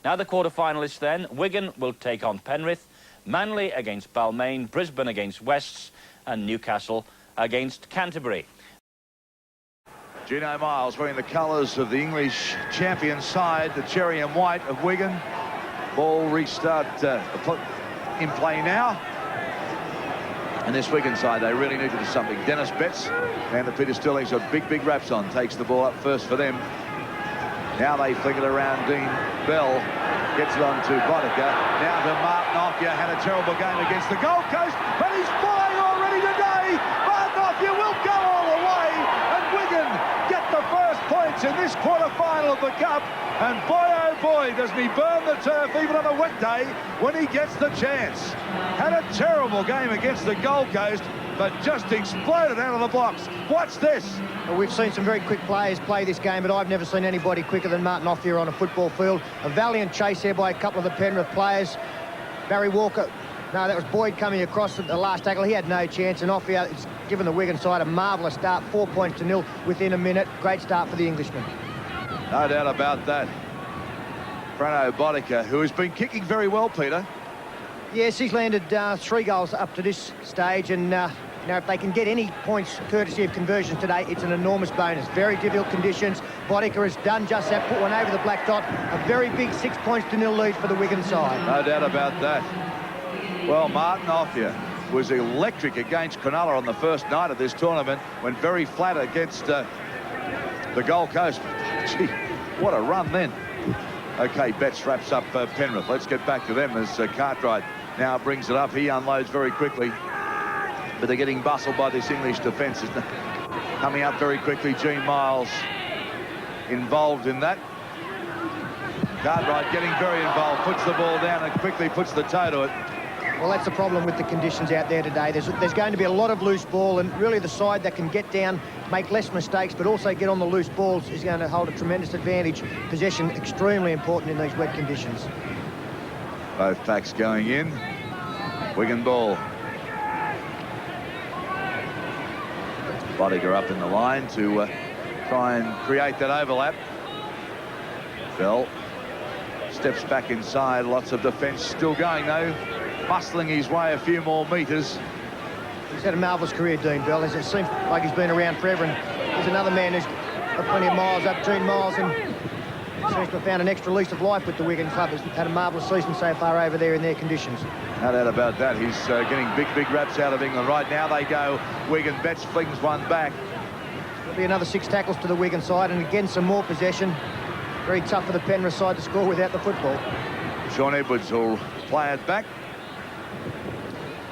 Now the quarter-finalists then. Wigan will take on Penrith, Manly against Balmain, Brisbane against Wests, and Newcastle against Canterbury. Gino Miles wearing the colours of the English champion side, the cherry and white of Wigan. Ball restart in play now. And this Wigan side, they really need to do something. Dennis Betts and the Peter Sterling's got big raps on. Takes the ball up first for them. Now they flick it around. Dean Bell gets it on to Boddicker. Now to Martin Offia. Had a terrible game against the Gold Coast, but he's flying already today. Martin Offia will go all the way, and Wigan get the first points in this quarter-final of the Cup. And boy, oh boy, doesn't he burn the turf even on a wet day when he gets the chance. Had a terrible game against the Gold Coast, but just exploded out of the blocks. Watch this. Well, we've seen some very quick players play this game, but I've never seen anybody quicker than Martin Offia on a football field. A valiant chase there by a couple of the Penrith players. Barry Walker, no, that was Boyd coming across at the last tackle. He had no chance, and Offia has given the Wigan side a marvellous start, 4 points to nil within a minute. Great start for the Englishman. No doubt about that. Frano Boddicker, who has been kicking very well, Peter. Yes, he's landed 3 goals up to this stage, and you know, if they can get any points courtesy of conversions today, it's an enormous bonus. Very difficult conditions. Boddicker has done just that, put one over the black dot. A very big 6 points to nil lead for the Wigan side. No doubt about that. Well, Martin Offia was electric against Cronulla on the first night of this tournament. Went very flat against the Gold Coast. Gee, what a run then. OK, Betts wraps up Penrith. Let's get back to them as Cartwright now brings it up. He unloads very quickly. But they're getting bustled by this English defence. Coming up very quickly, Gene Miles involved in that. Cartwright getting very involved, puts the ball down and quickly puts the toe to it. Well, that's the problem with the conditions out there today. There's going to be a lot of loose ball, and really the side that can get down, make less mistakes, but also get on the loose balls is going to hold a tremendous advantage. Possession extremely important in these wet conditions. Both packs going in. Wigan ball. Boddicker up in the line to try and create that overlap. Bell steps back inside. Lots of defence still going though. Muscling his way a few more metres. He's had a marvellous career, Dean Bell. It seems like he's been around forever, and there's another man who's got plenty of miles up, Gene Miles, and seems to have found an extra lease of life with the Wigan club. Has had a marvellous season so far over there in their conditions. No doubt about that. He's getting big raps out of England. Right now they go. Wigan. Betts flings one back. There'll be another 6 tackles to the Wigan side, and again some more possession. Very tough for the Penrith side to score without the football. Sean Edwards will play it back.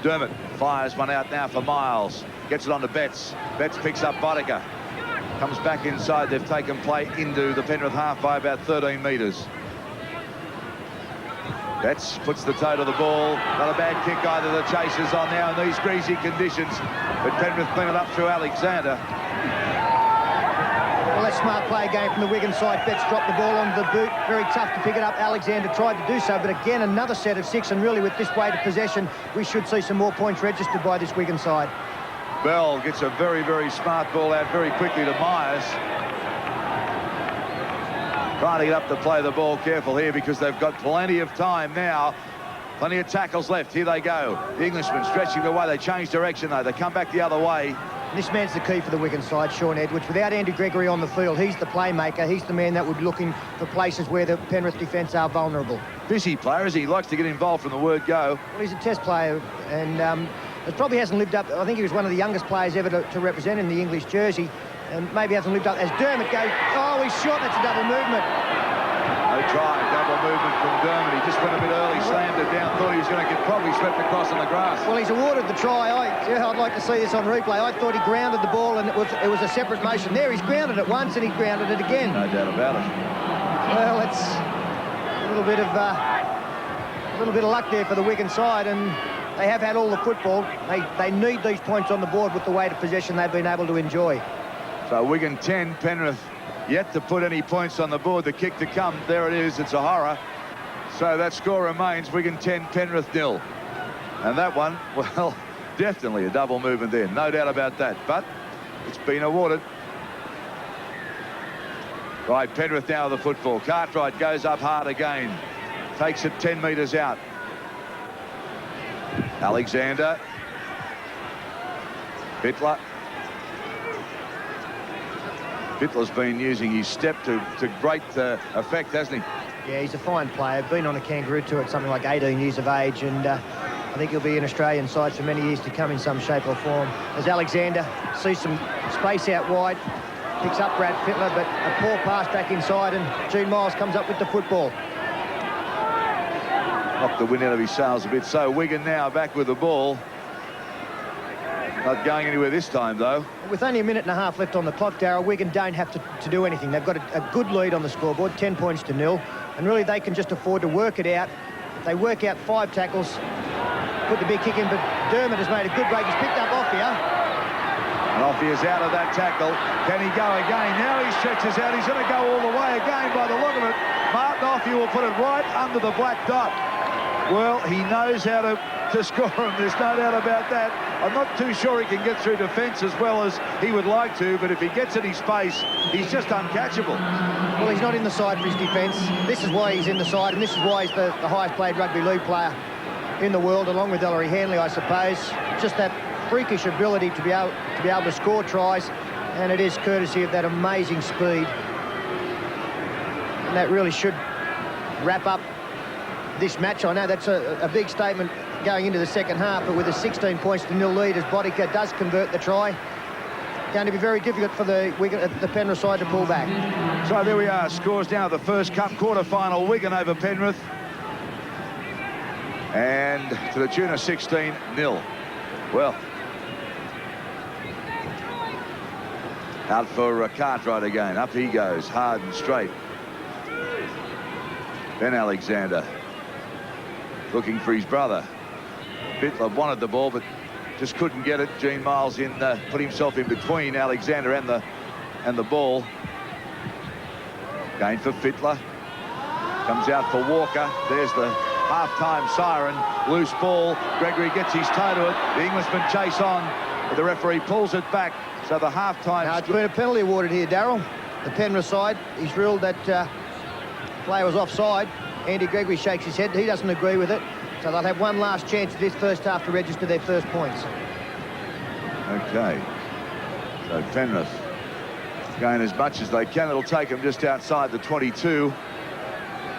Dermott fires one out now for Miles. Gets it on to Betts. Betts picks up Boddicker. Comes back inside. They've taken play into the Penrith half by about 13 metres. Betts puts the toe to the ball. Not a bad kick either. The chase is on now in these greasy conditions. But Penrith clean it up through Alexander. Well, that's smart play game from the Wigan side. Betts dropped the ball onto the boot. Very tough to pick it up. Alexander tried to do so, but again, another set of 6. And really, with this weight of possession, we should see some more points registered by this Wigan side. Bell gets a very smart ball out very quickly to Myers. Trying to get up to play the ball. Careful here because they've got plenty of time now. Plenty of tackles left. Here they go. The Englishmen stretching the way. They change direction, though. They come back the other way. This man's the key for the Wigan side, Sean Edwards. Without Andy Gregory on the field, he's the playmaker. He's the man that would be looking for places where the Penrith defence are vulnerable. Busy player, as he likes to get involved from the word go. Well, he's a test player, and it probably hasn't lived up. I think he was one of the youngest players ever to represent in the English jersey, and maybe hasn't lived up. As Dermott goes, oh, he's shot. That's a double movement. No try, double movement from Dermott. He just went a bit early, slammed it down, thought he was going to get probably swept across on the grass. Well, he's awarded the try. I'd like to see this on replay. I thought he grounded the ball, and it was a separate motion. There, he's grounded it once, and he grounded it again. No doubt about it. Well, it's a little bit of luck there for the Wigan side, and they have had all the football. They need these points on the board with the weight of possession they've been able to enjoy. So Wigan 10, Penrith yet to put any points on the board. The kick to come, there it is, it's a horror. So that score remains Wigan 10, Penrith 0. And that one, well, definitely a double movement there, no doubt about that, but it's been awarded. Right, Penrith now with the football. Cartwright goes up hard again. takes it 10 metres out. Alexander. Bittler. Bittler's been using his step to great effect, hasn't he? Yeah, he's a fine player. Been on a kangaroo tour at something like 18 years of age, and I think he'll be in Australian sides for many years to come in some shape or form. As Alexander sees some space out wide, picks up Brad Fittler, but a poor pass back inside, and Gene Miles comes up with the football. Knocked the wind out of his sails a bit. So Wigan now back with the ball. Not going anywhere this time, though. With only a minute and a half left on the clock, Darryl, Wigan don't have to do anything. They've got a good lead on the scoreboard, 10 points to 0, and really they can just afford to work it out. If they work out 5 tackles, put the big kick in, but Dermott has made a good break. He's picked up off here. And off he is out of that tackle. Can he go again? Now he stretches out. He's going to go all the way again by the look of it. Martin Offey will put it right under the black dot. Well, he knows how to score him. There's no doubt about that. I'm not too sure he can get through defence as well as he would like to, but if he gets any space, he's just uncatchable. Well, he's not in the side for his defence. This is why he's in the side, and this is why he's the highest paid rugby league player in the world, along with Ellery Hanley, I suppose. Just that freakish ability to be able to score tries, and it is courtesy of that amazing speed. And that really should wrap up this match. I know that's a big statement going into the second half, but with a 16 points to 0 lead, as Bodica does convert the try, going to be very difficult for the Penrith side to pull back. So there we are, scores now the first Cup quarter-final, Wigan over Penrith, and to the tune of 16-0. Well, out for Cartwright again. Up he goes, hard and straight. Ben Alexander looking for his brother. Bittler wanted the ball, but just couldn't get it. Gene Miles put himself in between Alexander and the ball. Gain for Fittler. Comes out for Walker. There's the half-time siren. Loose ball. Gregory gets his toe to it. The Englishman chase on, but the referee pulls it back. So the half-time... Now, it's been a penalty awarded here, Darryl. The Penrith side, he's ruled that player was offside. Andy Gregory shakes his head. He doesn't agree with it. So they'll have one last chance this first half to register their first points. Okay. So Penrith going as much as they can. It'll take them just outside the 22.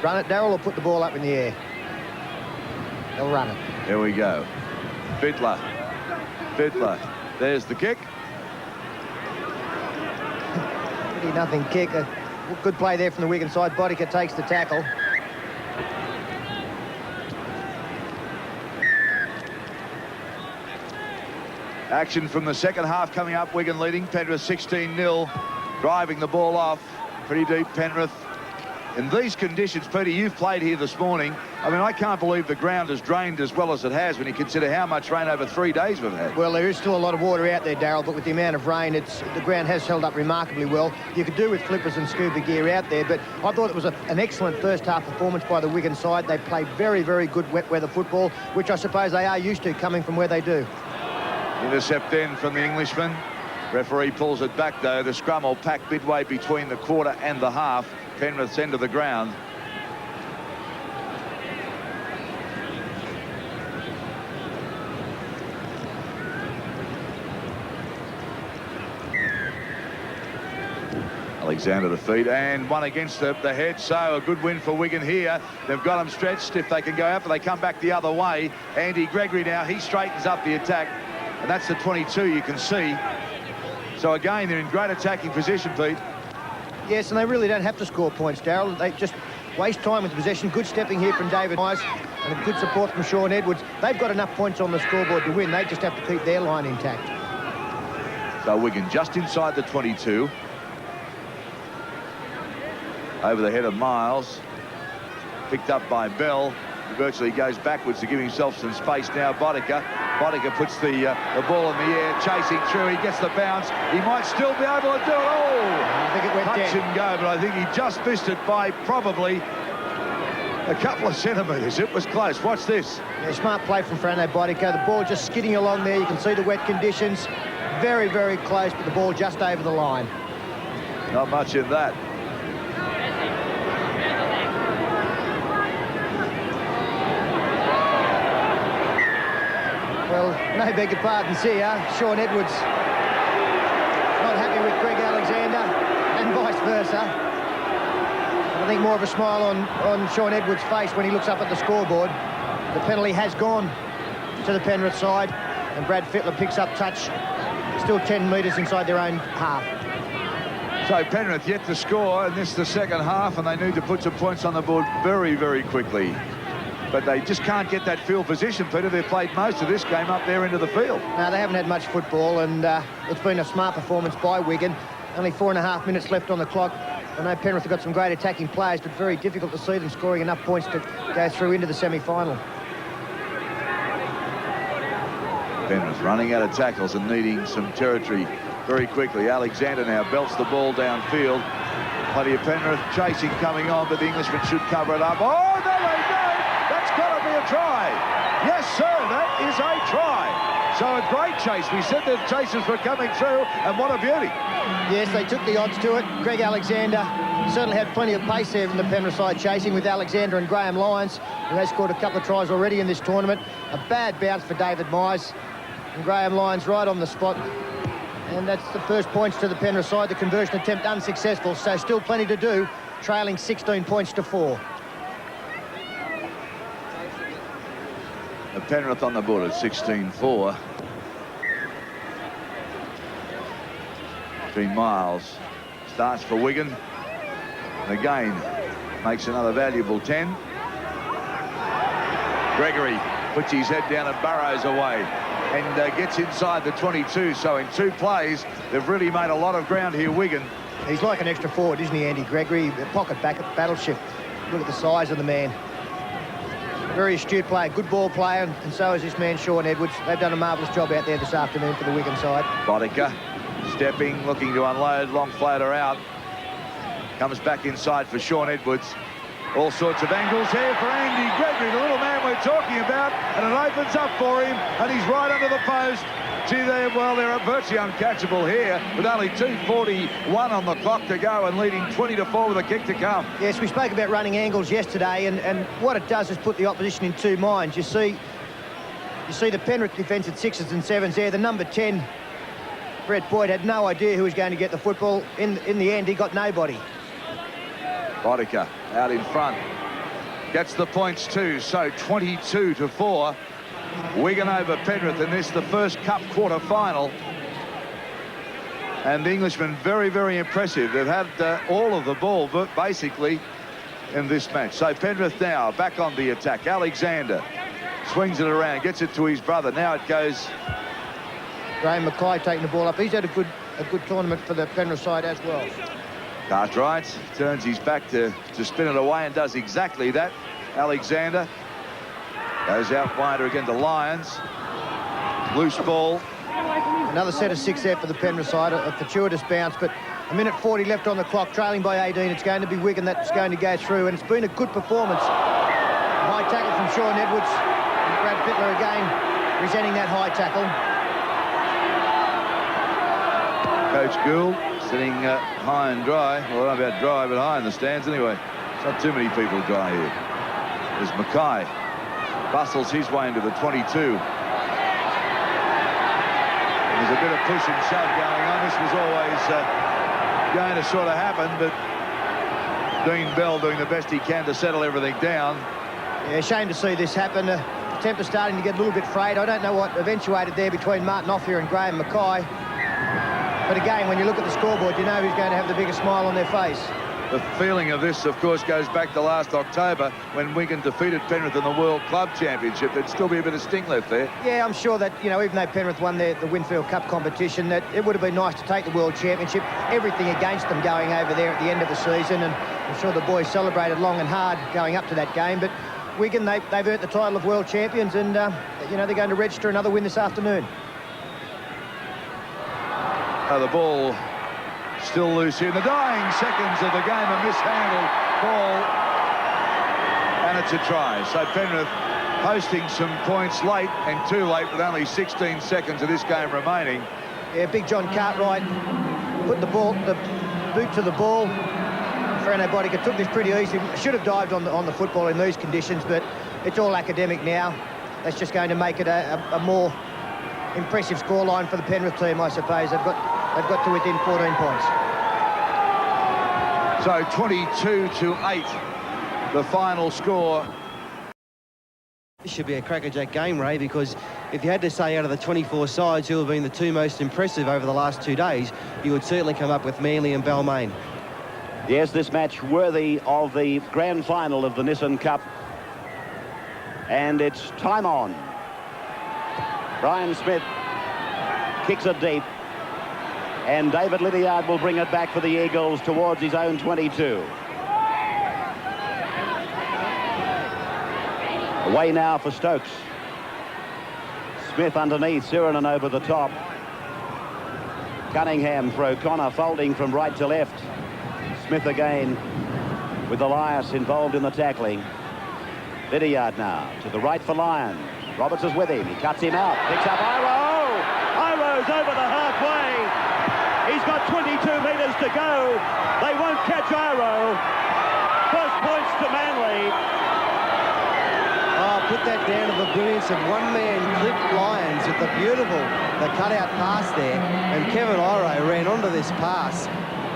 Run it, Darryl, or put the ball up in the air? They'll run it. There we go. Bittler. Bittler. There's the kick. 30-0 kick. A good play there from the Wigan side. Bodica takes the tackle. Action from the second half coming up. Wigan leading. Penrith 16-0. Driving the ball off. Pretty deep, Penrith. In these conditions, Peter, you've played here this morning. I mean, I can't believe the ground has drained as well as it has when you consider how much rain over 3 days we've had. Well, there is still a lot of water out there, Darryl, but with the amount of rain, the ground has held up remarkably well. You could do with flippers and scuba gear out there, but I thought it was an excellent first half performance by the Wigan side. They played very, very good wet weather football, which I suppose they are used to coming from where they do. Intercept then from the Englishman. Referee pulls it back, though. The scrum will pack midway between the quarter and the half. Penrith's end of the ground. Alexander to feet, and one against the head, so a good win for Wigan here. They've got them stretched if they can go out, but they come back the other way. Andy Gregory now, he straightens up the attack, and that's the 22 you can see. So again, they're in great attacking position, Pete. Yes, and they really don't have to score points, Darryl. They just waste time with possession. Good stepping here from David Myers and a good support from Sean Edwards. They've got enough points on the scoreboard to win. They just have to keep their line intact. So Wigan just inside the 22. Over the head of Miles. Picked up by Bell. He virtually goes backwards to give himself some space now. Bodica puts the ball in the air, chasing through. He gets the bounce. He might still be able to do it. Oh! I think it went touch dead. And go, but I think he just missed it by probably a couple of centimetres. It was close. Watch this. Yeah, smart play from Frano Bodica. The ball just skidding along there. You can see the wet conditions. Very, very close, but the ball just over the line. Not much in that. No, beg your pardon, see ya. Sean Edwards not happy with Greg Alexander, and vice versa. I think more of a smile on Sean Edwards' face when he looks up at the scoreboard. The penalty has gone to the Penrith side, and Brad Fittler picks up touch. Still 10 metres inside their own half. So Penrith yet to score, and this is the second half, and they need to put some points on the board very, very quickly. But they just can't get that field position, Peter. They've played most of this game up there into the field. No, they haven't had much football, and it's been a smart performance by Wigan. Only 4.5 minutes left on the clock. I know Penrith have got some great attacking players, but very difficult to see them scoring enough points to go through into the semi-final. Penrith running out of tackles and needing some territory very quickly. Alexander now belts the ball downfield. Plenty of Penrith chasing coming on, but the Englishman should cover it up. Oh, no, they don't! That's got to be a try. Yes, sir, that is a try. So a great chase. We said the chasers were coming through, and what a beauty. Yes, they took the odds to it. Greg Alexander certainly had plenty of pace there from the Penrith side, chasing with Alexander and Graham Lyons, who has scored a couple of tries already in this tournament. A bad bounce for David Mize, and Graham Lyons right on the spot. And that's the first points to the Penrith side. The conversion attempt unsuccessful, so still plenty to do, trailing 16 points to 4. The Penrith on the board at 16-4. Miles starts for Wigan, and again makes another valuable 10. Gregory puts his head down and burrows away and gets inside the 22. So in 2 plays, they've really made a lot of ground here, Wigan. He's like an extra forward, isn't he, Andy Gregory? Pocket back at battleship. Look at the size of the man. Very astute player, good ball player, and so is this man, Sean Edwards. They've done a marvellous job out there this afternoon for the Wigan side. Boddicker stepping, looking to unload, long floater out. Comes back inside for Sean Edwards. All sorts of angles here for Andy Gregory, the little man we're talking about, and it opens up for him, and he's right under the post. Gee, they're virtually uncatchable here, with only 2:41 on the clock to go and leading 20-4 with a kick to come. Yes, we spoke about running angles yesterday, and what it does is put the opposition in 2 minds. You see the Penrith defence at 6s and 7s there. The number 10, Brett Boyd, had no idea who was going to get the football. In the end, he got nobody. Boddicker out in front. Gets the points too, so 22-4. Wigan over Penrith in this, the first Cup quarter-final. And the Englishmen very, very impressive. They've had all of the ball, but basically, in this match. So Penrith now back on the attack. Alexander swings it around, gets it to his brother. Now it goes... Graham Mackay taking the ball up. He's had a good tournament for the Penrith side as well. Cartwright turns his back to spin it away and does exactly that. Alexander goes out wider again to Lyons. Loose ball. Another set of 6 there for the Penrith side. A fortuitous bounce, but a minute 40 left on the clock, trailing by 18. It's going to be Wigan that's going to go through, and it's been a good performance. High tackle from Sean Edwards. And Brad Fittler again resenting that high tackle. Coach Gould sitting high and dry. Well, not about dry, but high in the stands anyway. It's not too many people dry here. There's Mackay. Bustles his way into the 22. There's a bit of push and shove going on. This was always going to sort of happen, but Dean Bell doing the best he can to settle everything down. Yeah, shame to see this happen. The temper's starting to get a little bit frayed. I don't know what eventuated there between Martin Offier and Graham Mackay. But again, when you look at the scoreboard, you know who's going to have the biggest smile on their face. The feeling of this, of course, goes back to last October when Wigan defeated Penrith in the World Club Championship. There'd still be a bit of sting left there. Yeah, I'm sure that, you know, even though Penrith won the Winfield Cup competition, that it would have been nice to take the World Championship. Everything against them going over there at the end of the season, and I'm sure the boys celebrated long and hard going up to that game. But Wigan, they've earned the title of World Champions, and, you know, they're going to register another win this afternoon. The ball still loose here in the dying seconds of the game. A mishandled ball, and it's a try. So Penrith posting some points late, and too late with only 16 seconds of this game remaining. Yeah, Big John Cartwright put the boot to the ball. Fernando Boddicker took this pretty easy. Should have dived on the football in these conditions, but it's all academic now. That's just going to make it a more impressive scoreline for the Penrith team, I suppose. They've got to within 14 points. So 22-8, the final score. This should be a crackerjack game, Ray, because if you had to say out of the 24 sides who have been the two most impressive over the last 2 days, you would certainly come up with Manly and Balmain. Yes, this match worthy of the grand final of the Nissan Cup. And it's time on. Brian Smith kicks it deep. And David Lydiard will bring it back for the Eagles towards his own 22. Away now for Stokes. Smith underneath, Sirenen over the top. Cunningham for O'Connor, folding from right to left. Smith again with Elias involved in the tackling. Lydiard now to the right for Lyons. Roberts is with him. He cuts him out. Picks up Iro. Iro's over the halfway. He's got 22 metres to go. They won't catch Iro. First points to Manly. Oh, put that down to the brilliance of one-man Cliff Lyons with the cutout pass there. And Kevin Iro ran onto this pass.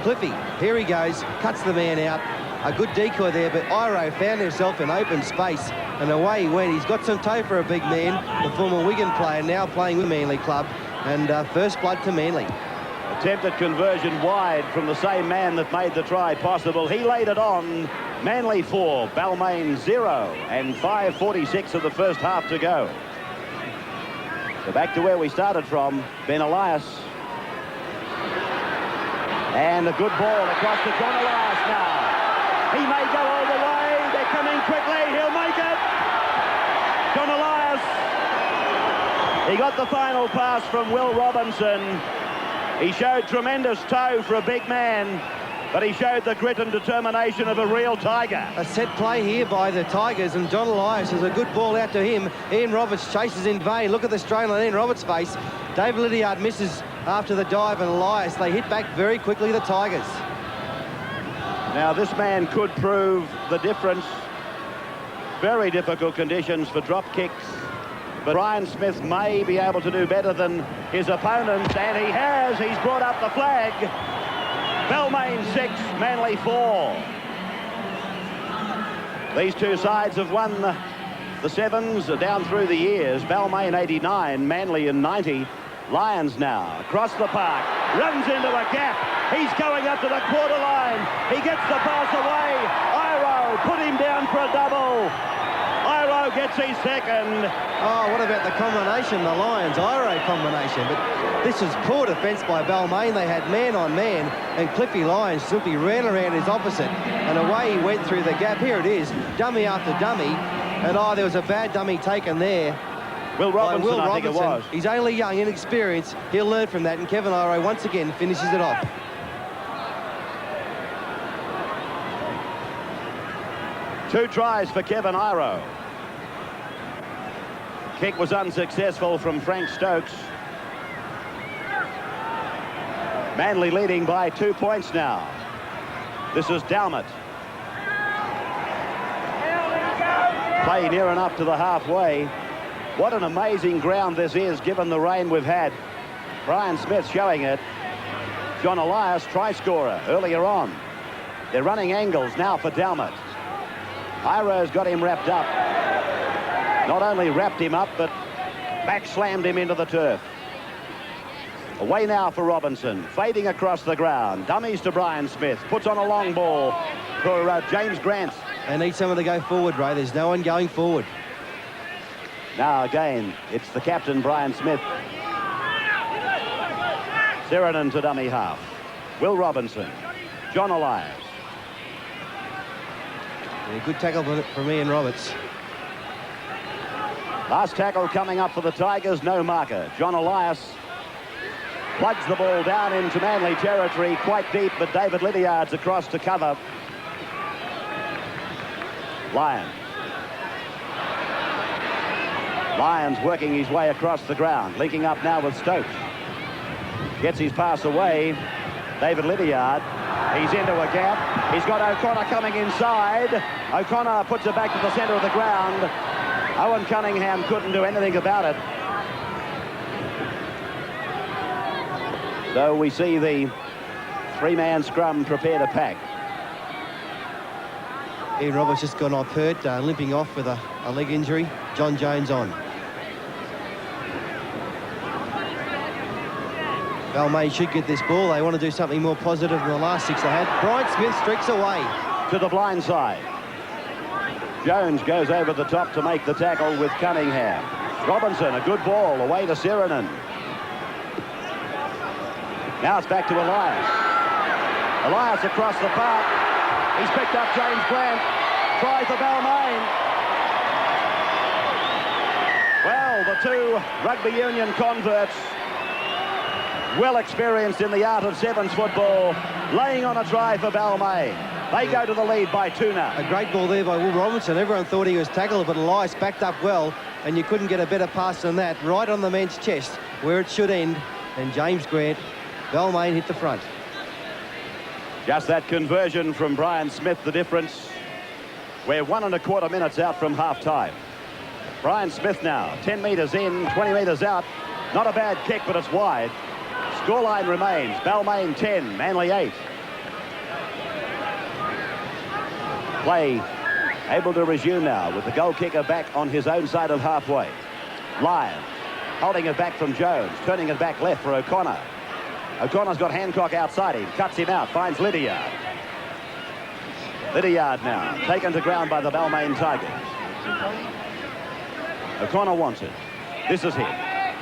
Cliffy, here he goes, cuts the man out. A good decoy there, but Iro found himself in open space, and away he went. He's got some toe for a big man, the former Wigan player, now playing with Manly Club, and first blood to Manly. Attempted conversion wide from the same man that made the try possible. He laid it on. Manly 4, Balmain 0, and 5:46 of the first half to go. So back to where we started from, Ben Elias. And a good ball across to John Elias now. He may go all the way. They're coming quickly. He'll make it. John Elias. He got the final pass from Will Robinson. He showed tremendous toe for a big man, but he showed the grit and determination of a real Tiger. A set play here by the Tigers, and John Elias has a good ball out to him. Ian Roberts chases in vain. Look at the strain on Ian Roberts' face. David Lydiard misses after the dive, and Elias, they hit back very quickly, the Tigers. Now this man could prove the difference. Very difficult conditions for drop kicks, but Brian Smith may be able to do better than his opponents, and he has. He's brought up the flag. Balmain 6, Manly 4. These two sides have won the sevens down through the years. Balmain 89, Manly in 90. Lyons now across the park, runs into a gap. He's going up to the quarter line. He gets the pass away. Iro put him down for a double. Iro gets his second. Oh, what about the combination, the Lyons-Iro combination? But this was poor defence by Balmain. They had man on man, and Cliffy Lyons simply ran around his opposite, and away he went through the gap. Here it is, dummy after dummy, and there was a bad dummy taken there. Will Robinson, I think it was. He's only young, inexperienced. He'll learn from that, and Kevin Iro once again finishes it off. Two tries for Kevin Iro. Kick was unsuccessful from Frank Stokes. Manly leading by 2 points now. This is Dalmott. Play near enough to the halfway. What an amazing ground this is, given the rain we've had. Brian Smith showing it. John Elias, try scorer earlier on. They're running angles now for Dalmott. Iro's got him wrapped up. Not only wrapped him up, but back slammed him into the turf. Away now for Robinson, fading across the ground. Dummies to Brian Smith, puts on a long ball for James Grant. They need someone to go forward, Ray. There's no one going forward. Now again, it's the captain, Brian Smith. Sirenen to dummy half. Will Robinson, John Elias. Yeah, good tackle from Ian Roberts. Last tackle coming up for the Tigers, no marker. John Elias plugs the ball down into Manly territory, quite deep, but David Lydiard's across to cover. Lyons working his way across the ground, linking up now with Stokes. Gets his pass away. David Lydiard, he's into a gap. He's got O'Connor coming inside. O'Connor puts it back to the centre of the ground. Owen Cunningham couldn't do anything about it. So we see the three-man scrum prepare to pack. Ian Roberts just gone off hurt, limping off with a leg injury. John Jones on. Balmain should get this ball. They want to do something more positive than the last 6 they had. Brian Smith streaks away. To the blind side. Jones goes over the top to make the tackle with Cunningham. Robinson, a good ball, away to Sirenen. Now it's back to Elias. Elias across the park. He's picked up James Grant. Try for Balmain. Well, the two rugby union converts, well experienced in the art of sevens football, laying on a try for Balmain. They go to the lead by 2 now. A great ball there by Will Robinson. Everyone thought he was tackled, but Elias backed up well, and you couldn't get a better pass than that. Right on the man's chest, where it should end. And James Grant, Balmain hit the front. Just that conversion from Brian Smith, the difference. We're 1 1/4 minutes out from half-time. Brian Smith now, 10 metres in, 20 metres out. Not a bad kick, but it's wide. Scoreline remains, Balmain 10, Manly 8. Play able to resume now with the goal kicker back on his own side of halfway. Lyon holding it back from Jones, turning it back left for O'Connor. O'Connor's got Hancock outside him, cuts him out, finds Lydiard. Lydiard now, taken to ground by the Balmain Tigers. O'Connor wants it. This is him.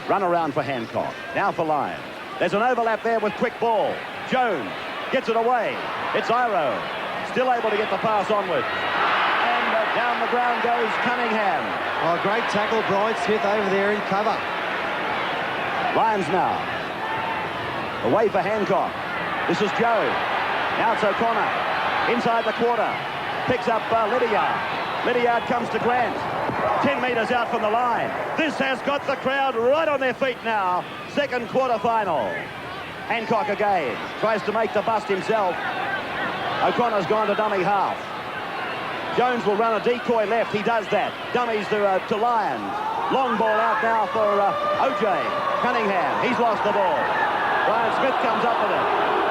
Run around for Hancock. Now for Lyon. There's an overlap there with quick ball. Jones gets it away. It's Iro. Still able to get the pass onward. And down the ground goes Cunningham. Oh, great tackle, Brian Smith over there in cover. Lions now. Away for Hancock. This is Joe. Now it's O'Connor. Inside the quarter. Picks up Lydiard. Lydiard comes to Grant. 10 metres out from the line. This has got the crowd right on their feet now. Second quarter final. Hancock again. Tries to make the bust himself. O'Connor's gone to dummy half. Jones will run a decoy left. He does that. Dummies to Lyons. Long ball out now for OJ. Cunningham. He's lost the ball. Brian Smith comes up with it.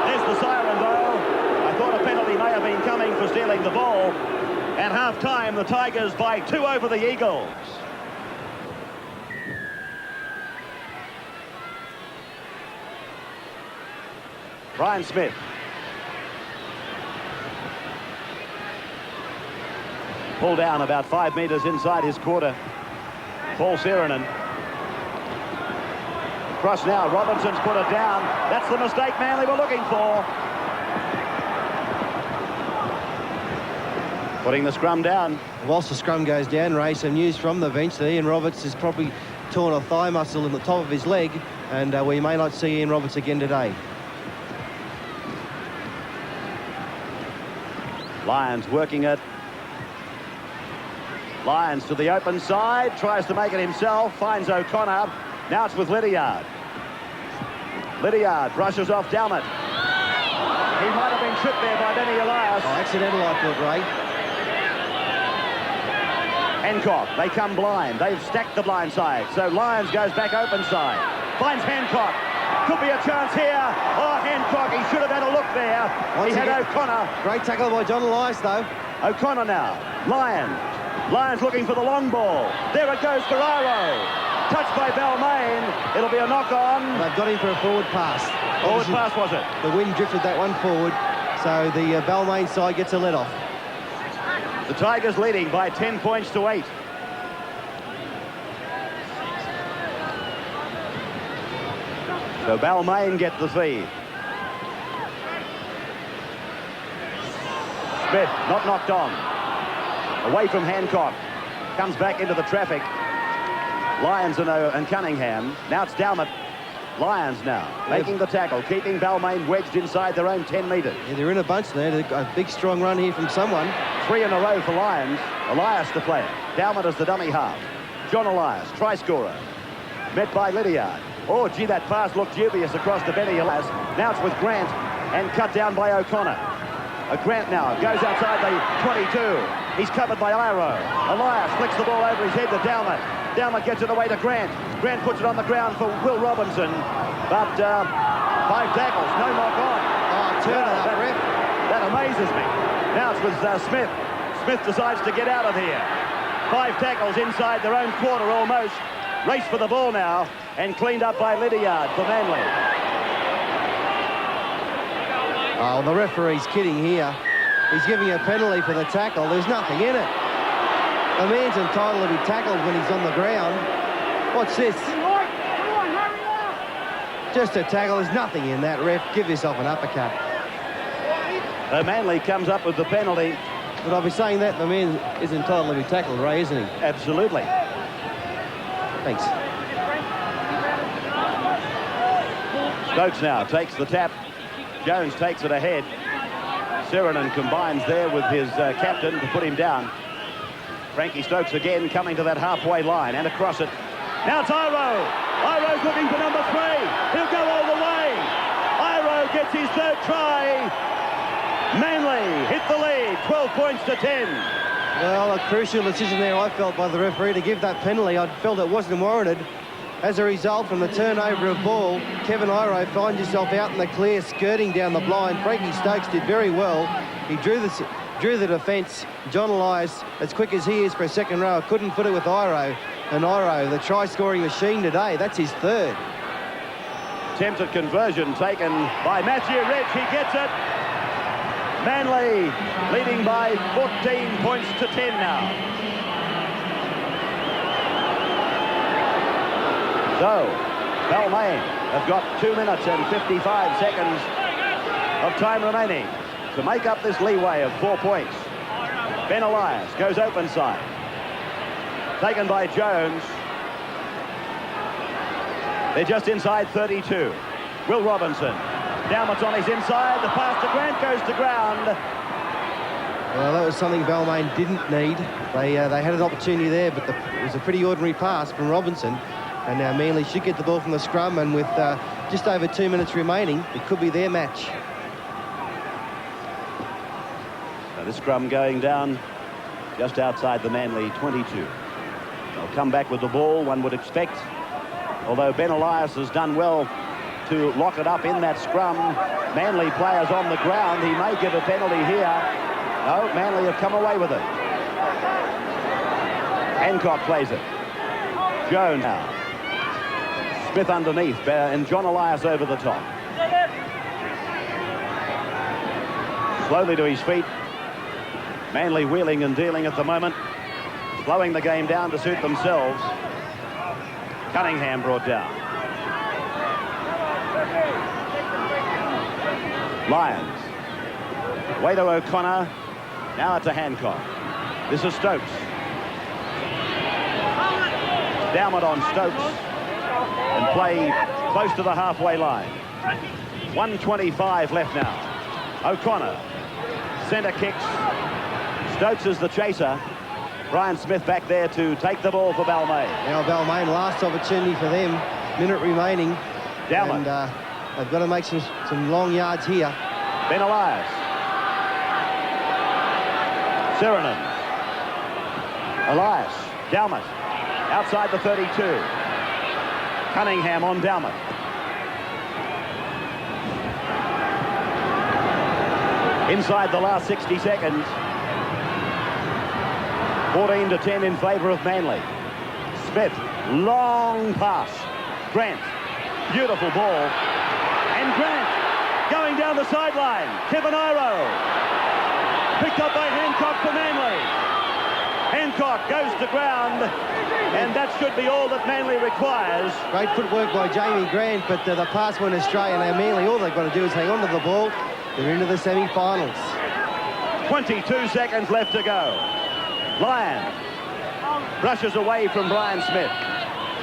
There's the siren, though. I thought a penalty may have been coming for stealing the ball. At half-time, the Tigers by 2 over the Eagles. Brian Smith. Pull down about 5 metres inside his quarter. Paul Sirenen. Cross now. Robinson's put it down. That's the mistake Manly were looking for. Putting the scrum down. Whilst the scrum goes down, Ray, some news from the bench. Ian Roberts has probably torn a thigh muscle in the top of his leg, and we may not see Ian Roberts again today. Lyons working it. Lyons to the open side, tries to make it himself, finds O'Connor. Now it's with Lydiard. Lydiard brushes off Dalmott. He might have been tripped there by Benny Elias. Oh, accidental, I thought, Ray. Hancock, they come blind. They've stacked the blind side. So Lyons goes back open side. Finds Hancock. Could be a chance here. Oh, Hancock, he should have had a look there. He had O'Connor. Great tackle by John Elias, though. O'Connor now. Lyons. Lyons looking for the long ball. There it goes, Ferraro. Touched by Balmain. It'll be a knock-on. They've got him for a forward pass. Forward pass, was it? The wind drifted that one forward, so the Balmain side gets a let-off. The Tigers leading by 10 points to 8. So Balmain get the feed. Smith not knocked on. Away from Hancock. Comes back into the traffic. Lyons and Cunningham. Now it's Dalmott. Lyons now making the tackle, keeping Balmain wedged inside their own 10 metres. Yeah, they're in a bunch there. They've got a big, strong run here from someone. 3 in a row for Lyons. Elias the player. Dalmott as the dummy half. John Elias, try scorer. Met by Lydiard. Oh, gee, that pass looked dubious across to Benny Elias. Now it's with Grant and cut down by O'Connor. Grant now goes outside the 22. He's covered by Iro. Elias flicks the ball over his head to Dalmott. Dalmott gets it away to Grant. Grant puts it on the ground for Will Robinson. But 5 tackles, no knock on. Oh, turn it up, ref. That amazes me. Now it's with Smith. Smith decides to get out of here. 5 tackles inside their own quarter almost. Race for the ball now, and cleaned up by Lydiard for Manly. Oh, the referee's kidding here. He's giving a penalty for the tackle. There's nothing in it. A man's entitled to be tackled when he's on the ground. What's this? Just a tackle. There's nothing in that, ref. Give yourself an uppercut. Manly comes up with the penalty. But I'll be saying that the man is entitled to be tackled, Ray, isn't he? Absolutely. Thanks. Stokes now takes the tap. Jones takes it ahead. Sirenen combines there with his captain to put him down. Frankie Stokes again coming to that halfway line and across it. Now it's Iro. Iro's looking for number 3. He'll go all the way. Iro gets his 3rd try. Manly hit the lead, 12 points to 10. Well, a crucial decision there, I felt, by the referee to give that penalty. I felt it wasn't warranted. As a result, from the turnover of ball, Kevin Iro finds himself out in the clear, skirting down the blind. Frankie Stokes did very well. He drew the defence. John Elias, as quick as he is for a second row, couldn't put it with Iro. And Iro, the try-scoring machine today, that's his 3rd. Attempted conversion taken by Matthew Rich. He gets it. Manly leading by 14 points to 10 now. So, Balmain have got 2 minutes and 55 seconds of time remaining to make up this leeway of 4 points. Ben Elias goes open side. Taken by Jones. They're just inside 32. Will Robinson. Dowmount's on his inside. The pass to Grant goes to ground. Well, that was something Balmain didn't need. They had an opportunity there, but it was a pretty ordinary pass from Robinson. And now Manly should get the ball from the scrum, and with just over 2 minutes remaining, it could be their match. So this scrum going down just outside the Manly 22. They'll come back with the ball, one would expect. Although Ben Elias has done well to lock it up in that scrum. Manly players on the ground. He may give a penalty here. No, Manly have come away with it. Hancock plays it. Jones now. Smith underneath, and John Elias over the top. Slowly to his feet. Manly wheeling and dealing at the moment. Slowing the game down to suit themselves. Cunningham brought down. Lyons. Way to O'Connor. Now it's a Hancock. This is Stokes. Dowmount on Stokes. And play close to the halfway line. 1:25 left now. O'Connor. Centre kicks. Stokes is the chaser. Brian Smith back there to take the ball for Balmain. Now Balmain, last opportunity for them. Minute remaining. Dowmount. And they've got to make some long yards here. Ben Elias. Sirenen. Elias. Dowmount. Outside the 32. Cunningham on Dowmount. Inside the last 60 seconds. 14 to 10 in favour of Manly. Smith. Long pass. Grant. Beautiful ball. And Grant going down the sideline. Kevin Iro. Picked up by Hancock for Manly. Hancock goes to ground. And that should be all that Manly requires. Great footwork by Jamie Grant, but the pass went astray, and now Manly, all they've got to do is hang on to the ball. They're into the semi-finals. 22 seconds left to go. Lyon brushes away from Brian Smith.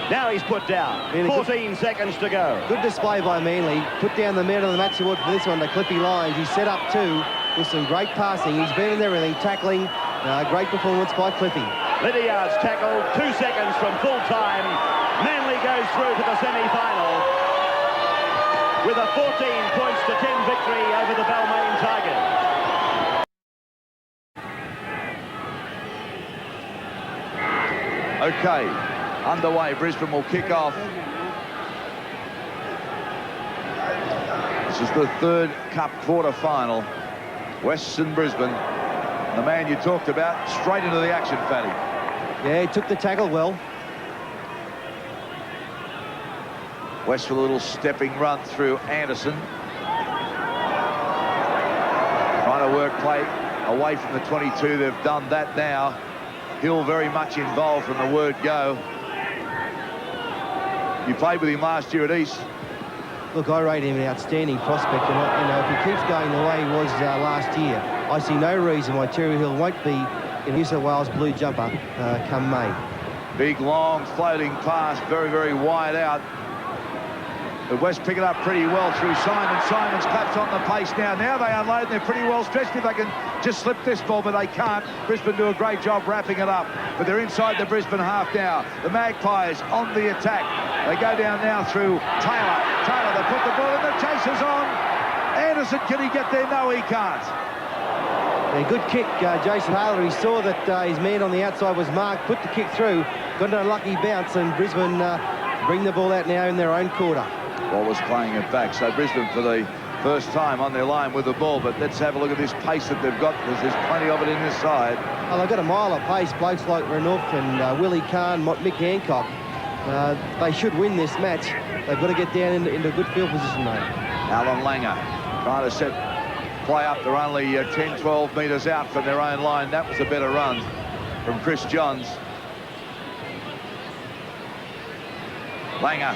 Now he's put down. 14 seconds to go. Good display by Manly. Put down the man of the match award for this one to Clippy Lyons. He's set up two with some great passing. He's been in everything, tackling. Great performance by Clippy. Lydiard's tackle, 2 seconds from full time. Manly goes through to the semi-final with a 14 points to 10 victory over the Balmain Tigers. Okay, underway. Brisbane will kick off. This is the third Cup quarter-final. West and Brisbane. The man you talked about, straight into the action, Fatty. Yeah, he took the tackle well. West with a little stepping run through Anderson. Trying to work play away from the 22. They've done that now. Hill very much involved from the word go. You played with him last year at East. Look, I rate him an outstanding prospect, and you know, if he keeps going the way he was last year, I see no reason why Terry Hill won't be in New South Wales blue jumper come May. Big, long, floating pass, very, very wide out. But West pick it up pretty well through Simon. Simon's claps on the pace now. Now they unload, and they're pretty well stretched if they can just slip this ball, but they can't. Brisbane do a great job wrapping it up. But they're inside the Brisbane half now. The Magpies on the attack. They go down now through Taylor. Taylor, they put the ball in, the chase is on. Anderson, can he get there? No, he can't. Yeah, good kick, Jason Taylor. He saw that his man on the outside was marked, put the kick through, got an unlucky bounce, and Brisbane bring the ball out now in their own quarter. Wallace playing it back, so Brisbane for the first time on their line with the ball. But let's have a look at this pace that they've got, because there's plenty of it in this side. Oh, they've got a mile of pace. Blokes like Renouf and Willie Kahn, Mick Hancock. They should win this match. They've got to get down into good field position, though. Alan Langer trying to set play up. They're only 10, 12 metres out from their own line. That was a better run from Chris Johns. Langer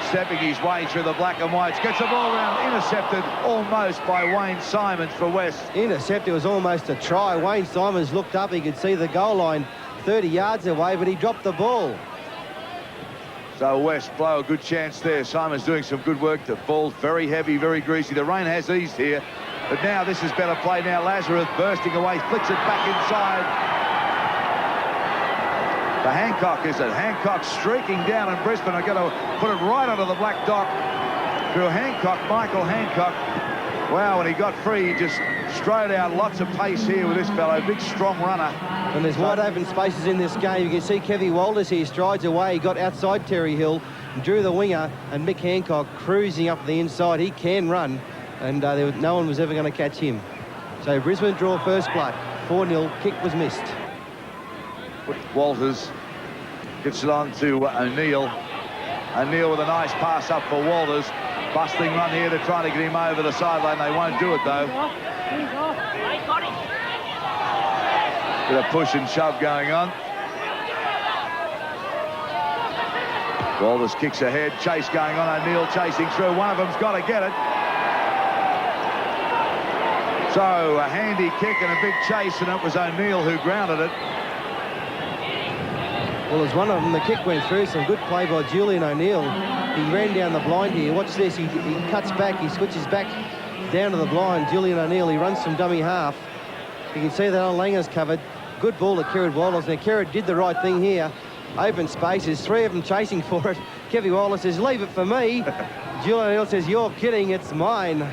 stepping his way through the black and whites. Gets the ball around, intercepted almost by Wayne Simons for West. Intercepted was almost a try. Wayne Simons looked up. He could see the goal line 30 yards away, but he dropped the ball. So West blow a good chance there. Simons doing some good work. The ball's very heavy, very greasy. The rain has eased here, but now this is better play. Now Lazarus bursting away, flicks it back inside. For Hancock, is it? Hancock streaking down, and Brisbane are going to put it right onto the black dot through Hancock, Michael Hancock. Wow, when he got free, he just strode out. Lots of pace here with this fellow. Big, strong runner. And there's wide open spaces in this game. You can see Kevy Walters here strides away. He got outside Terry Hill, drew the winger, and Mick Hancock cruising up the inside. He can run, and no one was ever going to catch him. So Brisbane draw first blood. 4-0. Kick was missed. Walters gets it on to O'Neill. O'Neill with a nice pass up for Walters. Busting run here. They're trying to get him over the sideline. They won't do it, though. Bit of push and shove going on. Walters kicks ahead. Chase going on. O'Neill chasing through. One of them's got to get it. So a handy kick and a big chase, and it was O'Neill who grounded it. Well, as one of them, the kick went through. Some good play by Julian O'Neill. He ran down the blind here. Watch this. He cuts back. He switches back down to the blind. Julian O'Neill, he runs from dummy half. You can see that Alan Langer's covered. Good ball to Kerrod Wallace. Now, Kerrod did the right thing here. Open spaces. 3 of them chasing for it. Kevy Wallace says, leave it for me. Julian O'Neill says, you're kidding. It's mine.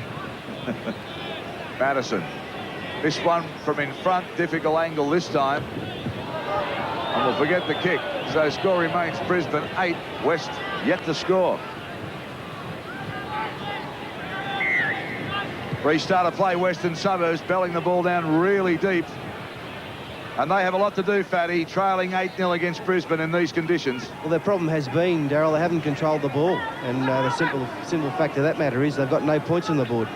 Madison. This one from in front. Difficult angle this time. And we'll forget the kick. So score remains Brisbane 8. West yet to score. Restart of play, Western Suburbs belling the ball down really deep. And they have a lot to do, Fatty, trailing 8-0 against Brisbane in these conditions. Well, their problem has been, Darryl, they haven't controlled the ball. And the simple fact of that matter is they've got no points on the board.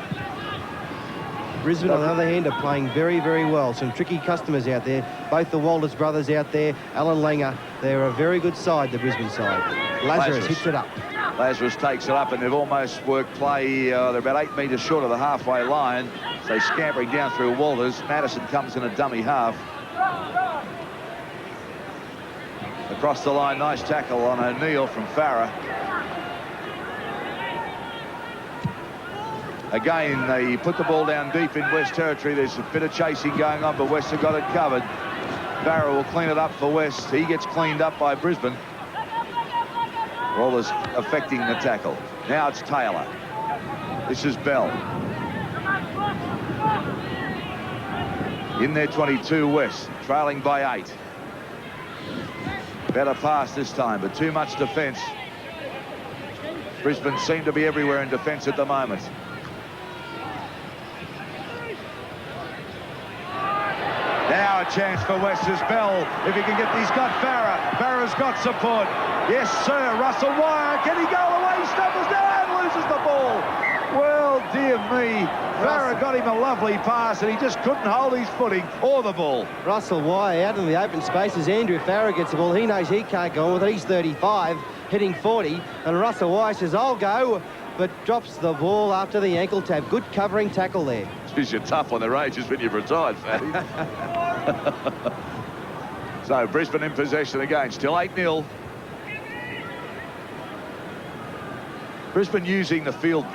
Brisbane, on the other hand, are playing very, very well. Some tricky customers out there. Both the Walters brothers out there. Alan Langer. They're a very good side, the Brisbane side. Lazarus hits it up. Lazarus takes it up, and they've almost worked play. They're about 8 metres short of the halfway line. So scampering down through Walters. Madison comes in a dummy half. Across the line, nice tackle on O'Neill from Farah. Again, they put the ball down deep in West territory. There's a bit of chasing going on, but West have got it covered. Farah will clean it up for West. He gets cleaned up by Brisbane. Walters affecting the tackle. Now it's Taylor. This is Bell. In their 22, West, trailing by 8. Better pass this time, but too much defence. Brisbane seem to be everywhere in defence at the moment. chance for West as Bell. If he can get, he's got Farah. Farah's got support. Yes, sir. Russell Wire. Can he go away? He stumbles down, loses the ball. Well, dear me. Farah got him a lovely pass, and he just couldn't hold his footing or the ball. Russell Wire out in the open spaces. Andrew Farah gets the ball. He knows he can't go on with it. He's 35, hitting 40, and Russell Wire says, I'll go, but drops the ball after the ankle tap. Good covering tackle there. Geez, you're tough on the ranges when you've retired, Fatty. So Brisbane in possession again, still 8-0. Brisbane using the field,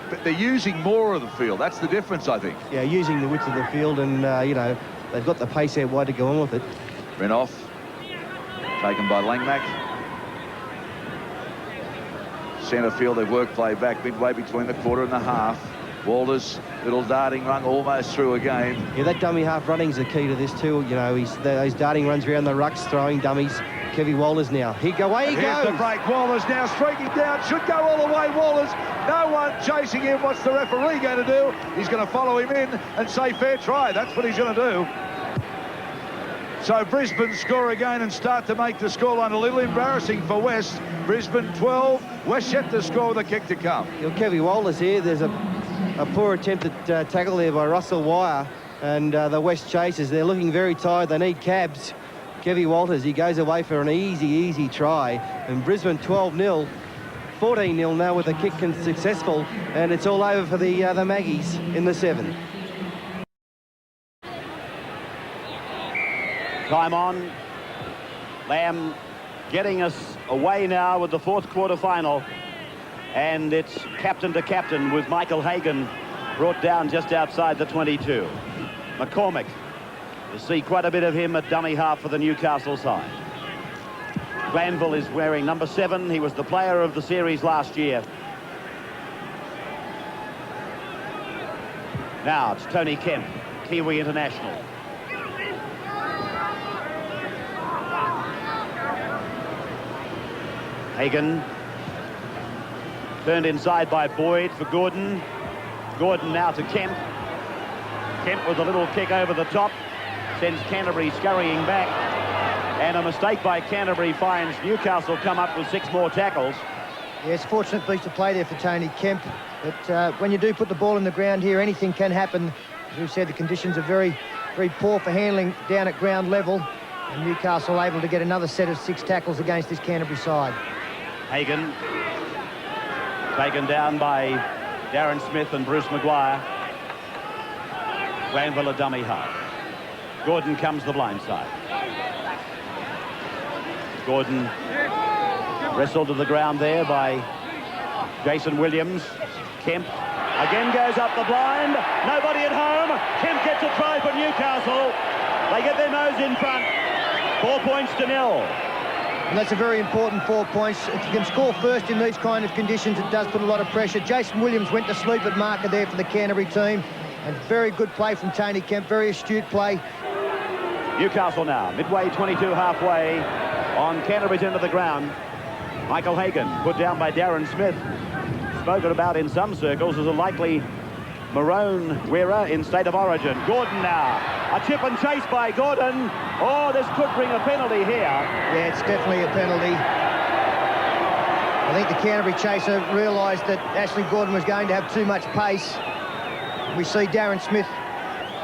but they're using more of the field. That's the difference, I think. Yeah, using the width of the field, and, you know, they've got the pace out wide to go on with it. Renoff, taken by Langmack. Centre field, they've worked play back midway between the quarter and the half. Walters, little darting run almost through again. Yeah, that dummy half running's the key to this too. You know, those darting runs around the rucks, throwing dummies. Kevy Walters now. Away he goes. Here's the break. Walters now streaking down. Should go all the way. Walters. No one chasing him. What's the referee going to do? He's going to follow him in and say fair try. That's what he's going to do. So Brisbane score again and start to make the scoreline a little embarrassing for West. Brisbane 12. West yet to score with a kick to come. Kevy Walters here. There's a poor attempt at tackle there by Russell Wire, and the West chasers, they're looking very tired. They need cabs. Kevy Walters, he goes away for an easy try, and Brisbane 12-0, 14-0 now with the kick successful, and it's all over for the Maggies in the 7. Time on. Lamb getting us away now with the fourth quarter final. And it's captain to captain with Michael Hagan brought down just outside the 22. McCormick, you see quite a bit of him at dummy half for the Newcastle side. Glanville is wearing number 7. He was the player of the series last year. Now it's Tony Kemp, Kiwi international. Hagan turned inside by Boyd for Gordon. Gordon now to Kemp. Kemp with a little kick over the top. Sends Canterbury scurrying back. And a mistake by Canterbury finds Newcastle come up with 6 more tackles. Yeah, it's a fortunate piece to play there for Tony Kemp. But when you do put the ball in the ground here, anything can happen. As we've said, the conditions are very poor for handling down at ground level. And Newcastle able to get another set of 6 tackles against this Canterbury side. Hagan taken down by Darren Smith and Bruce Maguire. Glanville a dummy half. Gordon comes the blind side. Gordon wrestled to the ground there by Jason Williams. Kemp again goes up the blind. Nobody at home. Kemp gets a try for Newcastle. They get their nose in front. 4 points to 0. And that's a very important 4 points. If you can score first in these kind of conditions, it does put a lot of pressure. Jason Williams went to sleep at marker there for the Canterbury team. And very good play from Tony Kemp, very astute play. Newcastle now, midway 22 halfway on Canterbury's end of the ground. Michael Hagan put down by Darren Smith. Spoken about in some circles as a likely Maroon wearer in State of Origin. Gordon now. A chip and chase by Gordon. Oh, this could bring a penalty here. Yeah, it's definitely a penalty. I think the Canterbury chaser realised that Ashley Gordon was going to have too much pace. We see Darren Smith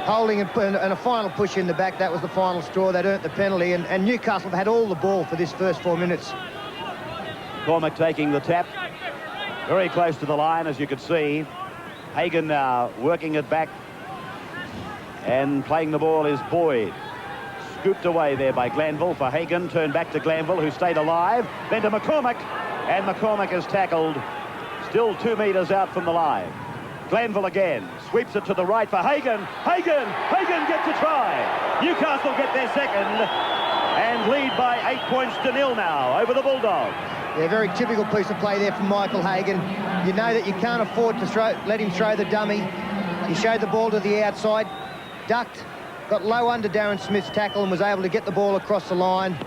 holding and a final push in the back. That was the final straw. That earned the penalty. And Newcastle have had all the ball for this first 4 minutes. Cormack taking the tap. Very close to the line, as you could see. Hagan now working it back. And playing the ball is Boyd. Scooped away there by Glanville for Hagan. Turned back to Glanville, who stayed alive. Then to McCormick. And McCormick is tackled. Still 2 metres out from the line. Glanville again. Sweeps it to the right for Hagan. Hagan gets a try. Newcastle get their second. And lead by 8 points to 0 now over the Bulldogs. Yeah, very typical piece of play there from Michael Hagan. You know that you can't afford to let him throw the dummy. He showed the ball to the outside, ducked, got low under Darren Smith's tackle and was able to get the ball across the line.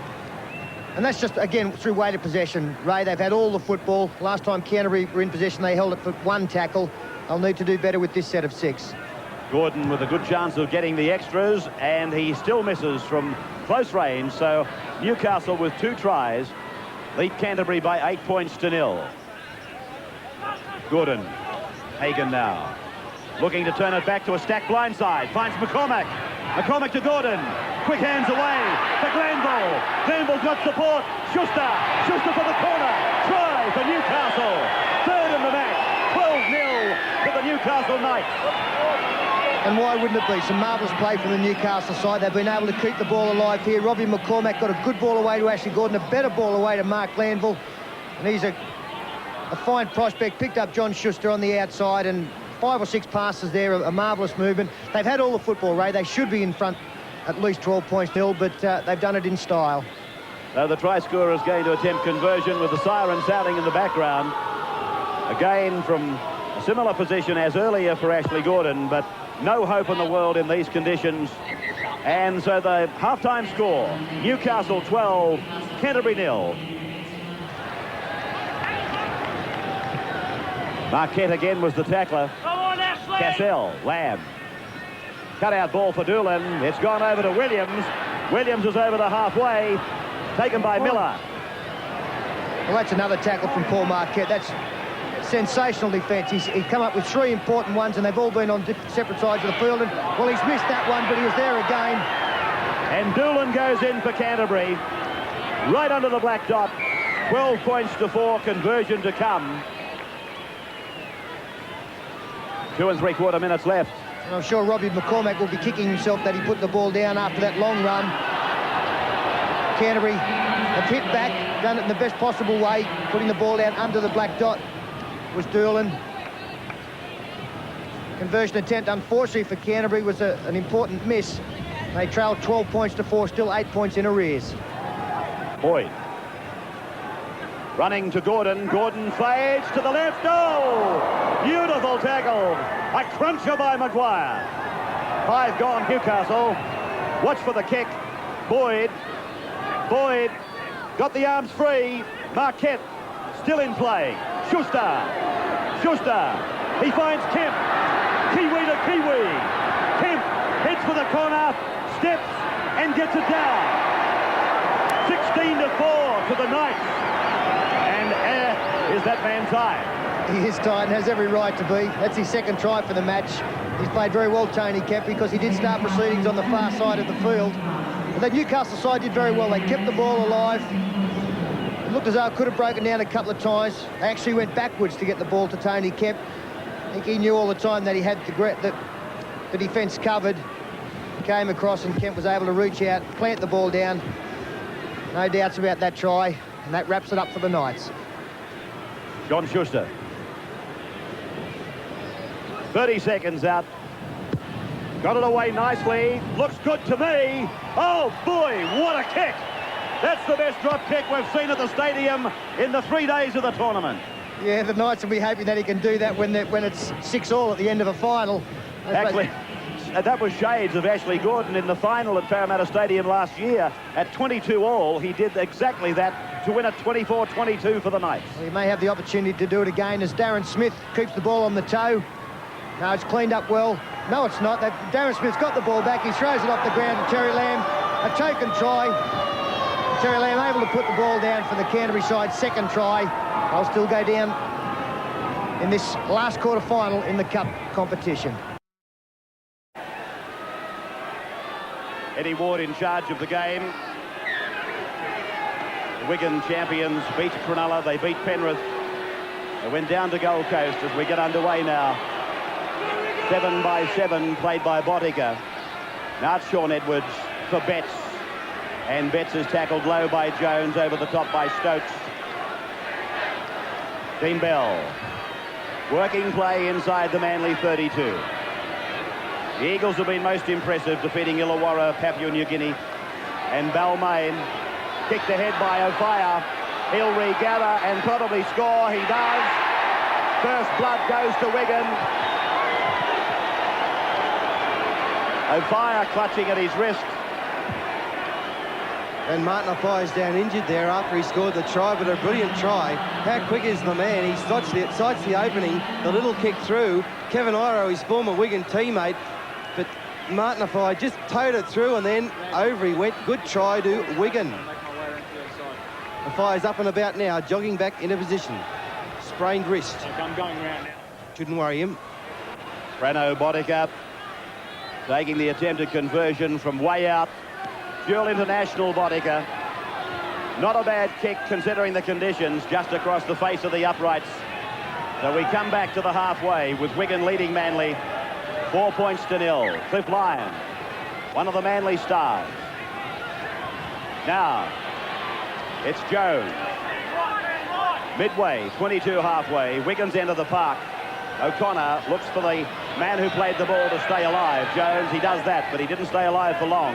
And that's just, again, through weight of possession. Ray, they've had all the football. Last time Canterbury were in possession, they held it for 1 tackle. They'll need to do better with this set of 6. Gordon with a good chance of getting the extras, and he still misses from close range. So Newcastle with 2 tries lead Canterbury by 8 points to 0. Gordon, Hagan now looking to turn it back to a stacked blindside, finds McCormack. McCormack to Gordon, quick hands away to Glanville. Glanville's got support. Schuster for the corner. Try for Newcastle. 3rd in the match. 12-0 to the Newcastle Knights. And why wouldn't it be? Some marvellous play from the Newcastle side. They've been able to keep the ball alive here. Robbie McCormack got a good ball away to Ashley Gordon, a better ball away to Mark Glanville. And he's a fine prospect. Picked up John Schuster on the outside, and 5 or 6 passes there, a marvellous movement. They've had all the football, Ray. They should be in front at least 12 points nil, but they've done it in style. So the try scorer is going to attempt conversion with the siren sounding in the background. Again from a similar position as earlier for Ashley Gordon, but no hope in the world in these conditions. And so the half-time score, Newcastle 12, Canterbury 0. Marquette again was the tackler. Come on, Ashley! Cassell, Lamb. Cut-out ball for Doolan. It's gone over to Williams. Williams is over the halfway. Taken by Miller. Well, that's another tackle from Paul Marquette. That's sensational defence. He's come up with 3 important ones, and they've all been on separate sides of the field. And, well, he's missed that one, but he was there again. And Doolan goes in for Canterbury. Right under the black dot. 12 points to 4, conversion to come. 2 3/4 minutes left. And I'm sure Robbie McCormack will be kicking himself that he put the ball down after that long run. Canterbury have hit back, done it in the best possible way, putting the ball down under the black dot was Doolan. Conversion attempt, unfortunately for Canterbury, was an important miss. They trailed 12 points to 4, still 8 points in arrears. Boyd. Running to Gordon. Gordon fades to the left. Oh! Beautiful tackle. A cruncher by Maguire. 5 gone, Newcastle. Watch for the kick. Boyd. Boyd got the arms free. Marquette still in play. Schuster. He finds Kemp. Kiwi to Kiwi. Kemp heads for the corner, steps and gets it down. 16 to 4 to the Knights. And is that man tired? He is tired and has every right to be. That's his 2nd try for the match. He's played very well, Tony Kemp, because he did start proceedings on the far side of the field. But the Newcastle side did very well. They kept the ball alive. It looked as though it could have broken down a couple of times. They actually went backwards to get the ball to Tony Kemp. I think he knew all the time that he had the defence covered. He came across and Kemp was able to reach out, plant the ball down. No doubts about that try, and that wraps it up for the Knights. John Schuster. 30 seconds out. Got it away nicely. Looks good to me. Oh, boy, what a kick. That's the best drop kick we've seen at the stadium in the 3 days of the tournament. Yeah, the Knights will be hoping that he can do that when it's 6-all at the end of a final. Actually, that was shades of Ashley Gordon in the final at Parramatta Stadium last year. At 22-all, he did exactly that to win at 24-22 for the Knights. Well, he may have the opportunity to do it again as Darren Smith keeps the ball on the toe. No, it's cleaned up well. No, it's not. Darren Smith's got the ball back. He throws it off the ground to Terry Lamb. A token try. Terry Lamb able to put the ball down for the Canterbury side. 2nd try. They'll still go down in this last quarter-final in the Cup competition. Eddie Ward in charge of the game. The Wigan champions beat Cronulla. They beat Penrith. They went down to Gold Coast as we get underway now. 7-by-7 played by Bottiger. Now it's Sean Edwards for Betts. And Betts is tackled low by Jones, over the top by Stokes. Dean Bell. Working play inside the Manly 32. The Eagles have been most impressive, defeating Illawarra, Papua New Guinea. And Balmain kicked ahead by O'Fire. He'll regather and probably score. He does. First blood goes to Wigan. O'Fire clutching at his wrist. And Martin O'Fire's down injured there after he scored the try, but a brilliant try. How quick is the man? He sights the opening, the little kick through. Kevin Iro, his former Wigan teammate, but Martin Afai just towed it through and then over he went. Good try to Wigan. Afai's up and about now, jogging back into position. Sprained wrist. I'm going round now. Shouldn't worry him. Breno Bodica taking the attempted conversion from way out. Dual international Bodica. Not a bad kick considering the conditions, just across the face of the uprights. So we come back to the halfway with Wigan leading Manly 4 points to 0. Cliff Lyon, one of the Manly stars. Now, it's Jones. Midway, 22 halfway, Wigan's end of the park. O'Connor looks for the man who played the ball to stay alive. Jones, he does that, but he didn't stay alive for long.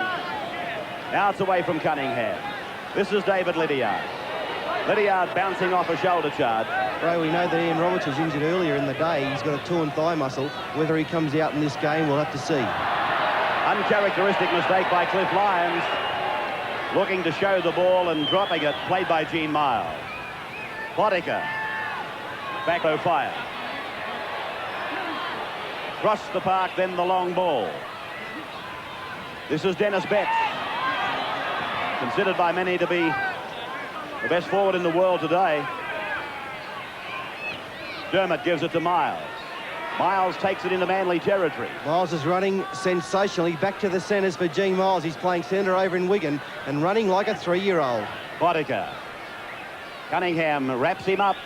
Now it's away from Cunningham. This is David Lydiard. Lydiard bouncing off a shoulder charge. Ray, we know that Ian Roberts was injured earlier in the day. He's got a torn thigh muscle. Whether he comes out in this game, we'll have to see. Uncharacteristic mistake by Cliff Lyons. Looking to show the ball and dropping it, played by Gene Miles. Bodica. Back fire. Across the park, then the long ball. This is Dennis Betts. Considered by many to be the best forward in the world today. Dermott gives it to Miles. Miles takes it into Manly territory. Miles is running sensationally back to the centres for Gene Miles. He's playing centre over in Wigan and running like a 3-year-old. Bodica. Cunningham wraps him up.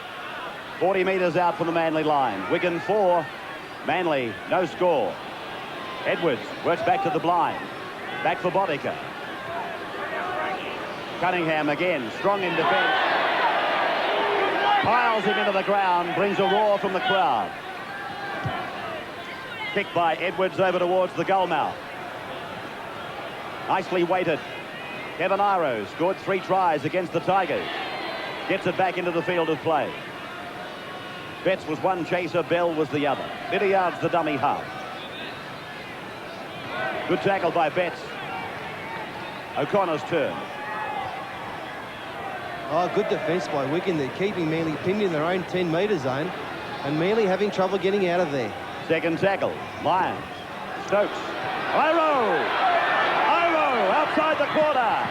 40 metres out from the Manly line. Wigan 4. Manly, no score. Edwards works back to the blind. Back for Bodica. Cunningham again, strong in defence. Piles him into the ground, brings a roar from the crowd. Kick by Edwards over towards the goal mouth. Nicely weighted. Kevin Iro scored 3 tries against the Tigers. Gets it back into the field of play. Betts was one chaser, Bell was the other. Lydiard's the dummy half. Good tackle by Betts. O'Connor's turn. Oh, good defence by Wigan. They're keeping Manly pinned in their own 10-metre zone and Manly having trouble getting out of there. Second tackle. Lyons. Stokes. Iro! Iro outside the quarter.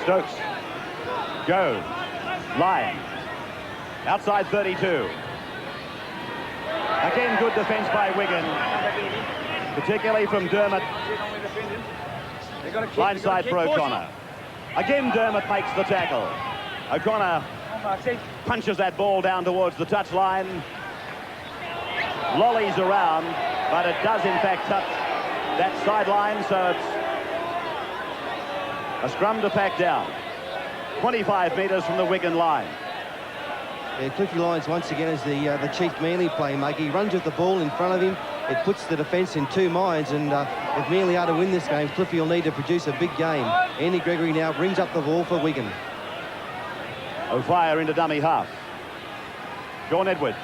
Stokes. Jones. Lyons. Outside 32. Again, good defence by Wigan. Particularly from Dermott. Blindside for O'Connor. Again, Dermott makes the tackle. O'Connor punches that ball down towards the touchline. Lollies around, but it does in fact touch that sideline, so it's a scrum to pack down. 25 metres from the Wigan line. Yeah, Cliffy Lyons once again is the chief Manly playmaker. He runs with the ball in front of him. It puts the defence in 2 minds, and if Manly are to win this game, Cliffy will need to produce a big game. Andy Gregory now brings up the ball for Wigan. O'Fire into dummy half. Sean Edwards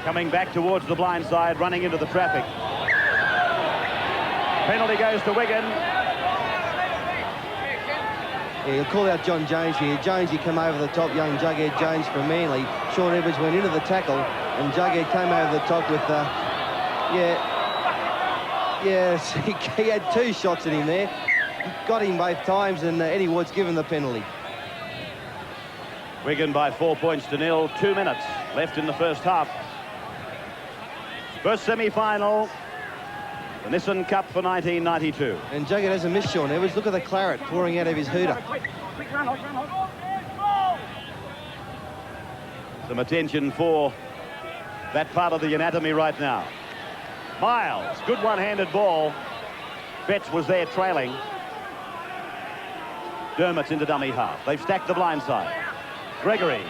coming back towards the blind side, running into the traffic. Penalty goes to Wigan. Yeah, he'll call out John Jones here. Jones, he come over the top, young Jughead Jones from Manly. Sean Edwards went into the tackle, and Jughead came over the top with, yes, he had 2 shots at him there. Got him both times, and Eddie Ward's given the penalty. Wigan by 4 points to 0. 2 minutes left in the first half. First semi-final, the Nissan Cup for 1992. And Jughead hasn't missed Sean Edwards. Look at the claret pouring out of his hooter. Some attention for that part of the anatomy right now. Miles, good one-handed ball. Betts was there trailing. Dermott's into dummy half. They've stacked the blind side. Gregory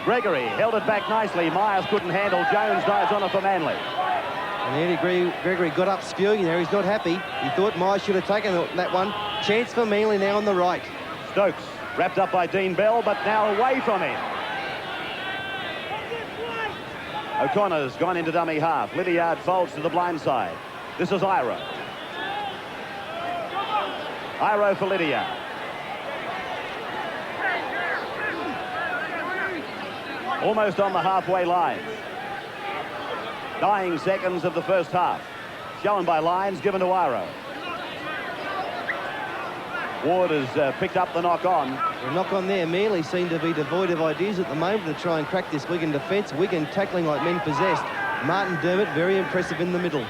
held it back nicely. Miles couldn't handle. Jones dives on it for Manly. And Andy Gregory got up spewing there. He's not happy. He thought Miles should have taken that one. Chance for Manly now on the right. Stokes wrapped up by Dean Bell, but now away from him. O'Connor's gone into dummy half. Lydiard folds to the blind side. This is Iro. Iro for Lydiard. Almost on the halfway line. Dying seconds of the first half. Shown by Lyons, given to Iro. Ward has picked up the knock-on. The knock-on there. Manly seem to be devoid of ideas at the moment to try and crack this Wigan defence. Wigan tackling like men possessed. Martin Dermott very impressive in the middle.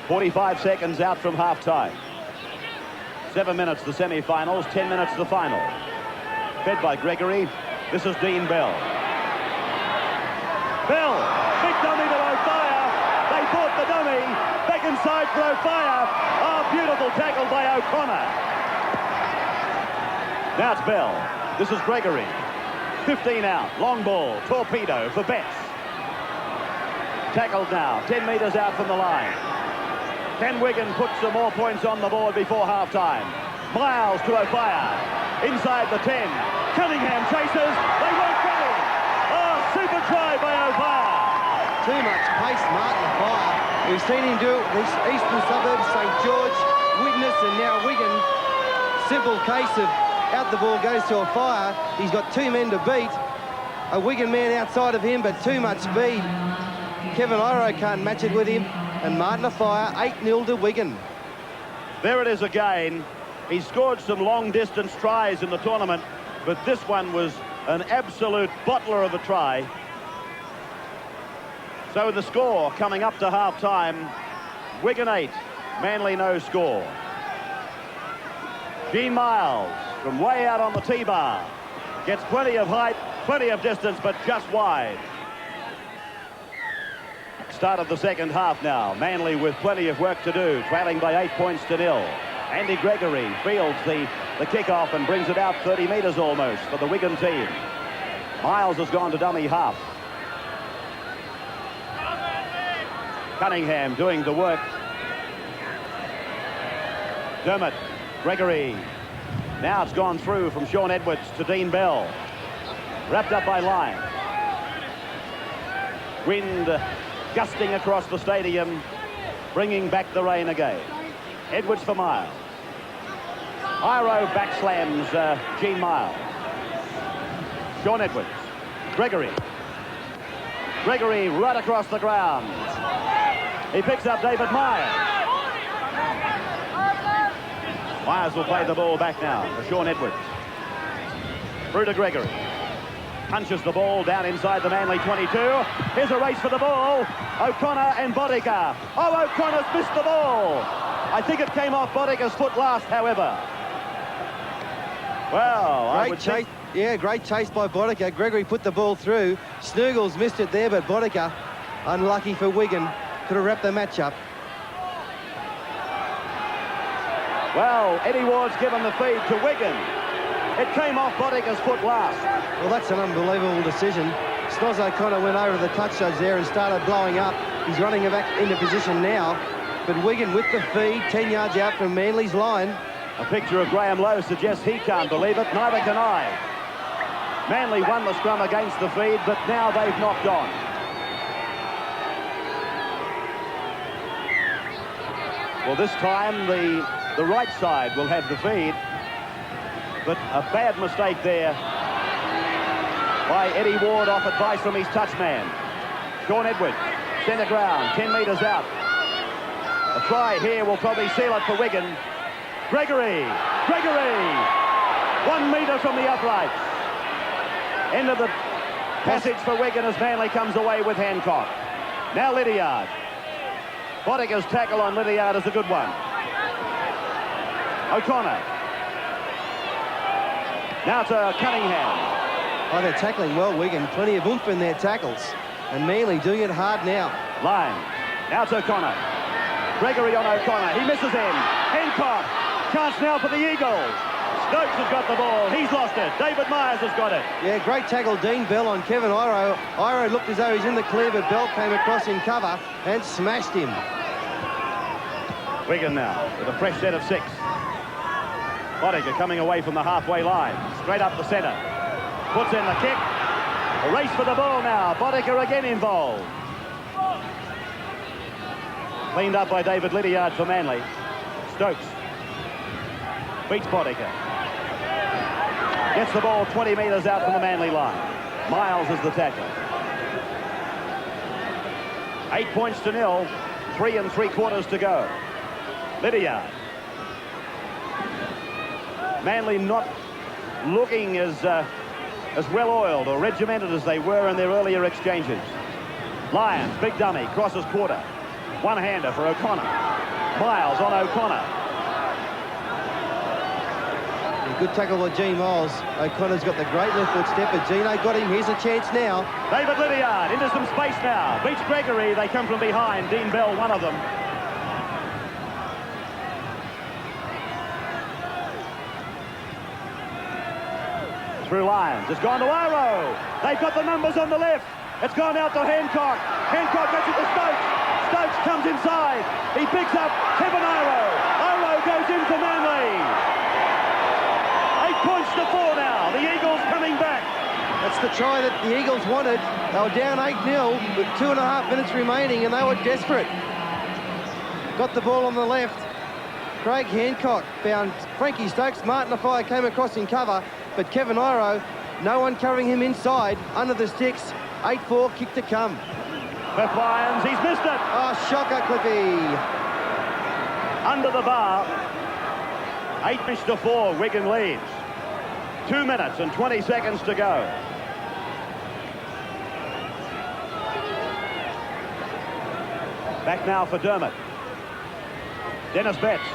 45 seconds out from half-time. 7 minutes the semi-finals, 10 minutes the final. Fed by Gregory. This is Dean Bell. Bell, big dummy to O'Fire. They bought the dummy. Back inside for O'Fire. Oh, beautiful tackle by O'Connor. Now it's Bell. This is Gregory. 15 out. Long ball. Torpedo for Betts. Tackled now. 10 metres out from the line. Can Wigan put some more points on the board before half-time? Miles to O'Fire. Inside the 10. Cunningham chases. They won't get him. Oh, super try by O'Fire. Too much pace, Martin O'Fire. We've seen him do it with these eastern suburbs, St George, Widnes, and now Wigan. Simple case of out the ball goes to O'Fire. He's got 2 men to beat. A Wigan man outside of him, but too much speed. Kevin Iro can't match it with him. And Martin O'Fire, 8-0 to Wigan. There it is again. He scored some long-distance tries in the tournament, but this one was an absolute bottler of a try. So the score coming up to half-time, Wigan 8, Manly no score. Gene Miles from way out on the T-bar. Gets plenty of height, plenty of distance, but just wide. Start of the second half now. Manly with plenty of work to do, trailing by 8 points to 0. Andy Gregory fields the kick-off and brings it out 30 metres almost for the Wigan team. Miles has gone to dummy half. Cunningham doing the work. Dermott, Gregory. Now it's gone through from Sean Edwards to Dean Bell. Wrapped up by Lyons. Wind gusting across the stadium, bringing back the rain again. Edwards for Miles. Iro backslams Gene Miles. Sean Edwards. Gregory. Gregory right across the ground. He picks up David Myers. Myers will play the ball back now for Sean Edwards. Through to Gregory. Punches the ball down inside the Manly 22. Here's a race for the ball. O'Connor and Boddicker. Oh, O'Connor's missed the ball. I think it came off Boddicker's foot last, however. Well, I would chase. think... Yeah, great chase by Boddicker. Gregory put the ball through. Snoogles missed it there, but Boddicker, unlucky for Wigan, could have wrapped the match up. Well, Eddie Ward's given the feed to Wigan. It came off Boddicker's foot last. Well, that's an unbelievable decision. Snoz O'Connor went over to the touch judge there and started blowing up. He's running back into position now. But Wigan with the feed, 10 yards out from Manly's line. A picture of Graham Lowe suggests he can't believe it. Neither can I. Manly won the scrum against the feed, but now they've knocked on. Well, this time the right side will have the feed. But a bad mistake there by Eddie Ward off advice from his touch man. Sean Edwards, centre ground, 10 metres out. A try here will probably seal it for Wigan. Gregory! 1 metre from the uprights. End of the passage for Wigan as Manly comes away with Hancock. Now Lydiard. Boddicker's tackle on Lydiard is a good one. O'Connor. Now to Cunningham. Oh, they're tackling well, Wigan. Plenty of oomph in their tackles. And Manly doing it hard now. Lyons. Now to O'Connor. Gregory on O'Connor. He misses him. Hancock. Chance now for the Eagles. Stokes has got the ball. He's lost it. David Myers has got it. Yeah, great tackle, Dean Bell on Kevin Iro. Iro looked as though he's in the clear, but Bell came across in cover and smashed him. Wigan now with a fresh set of 6. Boddicker coming away from the halfway line. Straight up the centre. Puts in the kick. A race for the ball now. Boddicker again involved. Cleaned up by David Lydiard for Manly. Stokes. Beats Boddicker. Gets the ball 20 metres out from the Manly line. Miles is the tackler. 8 points to 0. 3 3/4 to go. Lydiard. Manly not looking as well-oiled or regimented as they were in their earlier exchanges. Lions, big dummy, crosses quarter. One-hander for O'Connor. Miles on O'Connor. Good tackle by Gene Miles. O'Connor's got the great left foot step, but Gino got him. Here's a chance now. David Lydiard into some space now. Beats Gregory. They come from behind. Dean Bell, one of them. Through Lions. It's gone to Iro. They've got the numbers on the left. It's gone out to Hancock. Hancock gets it to Stokes. Stokes comes inside. He picks up Kevin Iro. Iro goes into Manly. 8 points to 4 now. The Eagles coming back. That's the try that the Eagles wanted. They were down 8-0 with 2.5 minutes remaining, and they were desperate. Got the ball on the left. Craig Hancock found Frankie Stokes. Martin Afai came across in cover, but Kevin Iro, no one covering him inside, under the sticks. 8-4, kick to come. Cliff Lyons, he's missed it. Oh, shocker, Cliffy. Under the bar. 8 to 4, Wigan leads. 2 minutes and 20 seconds to go. Back now for Dermott. Dennis Betts.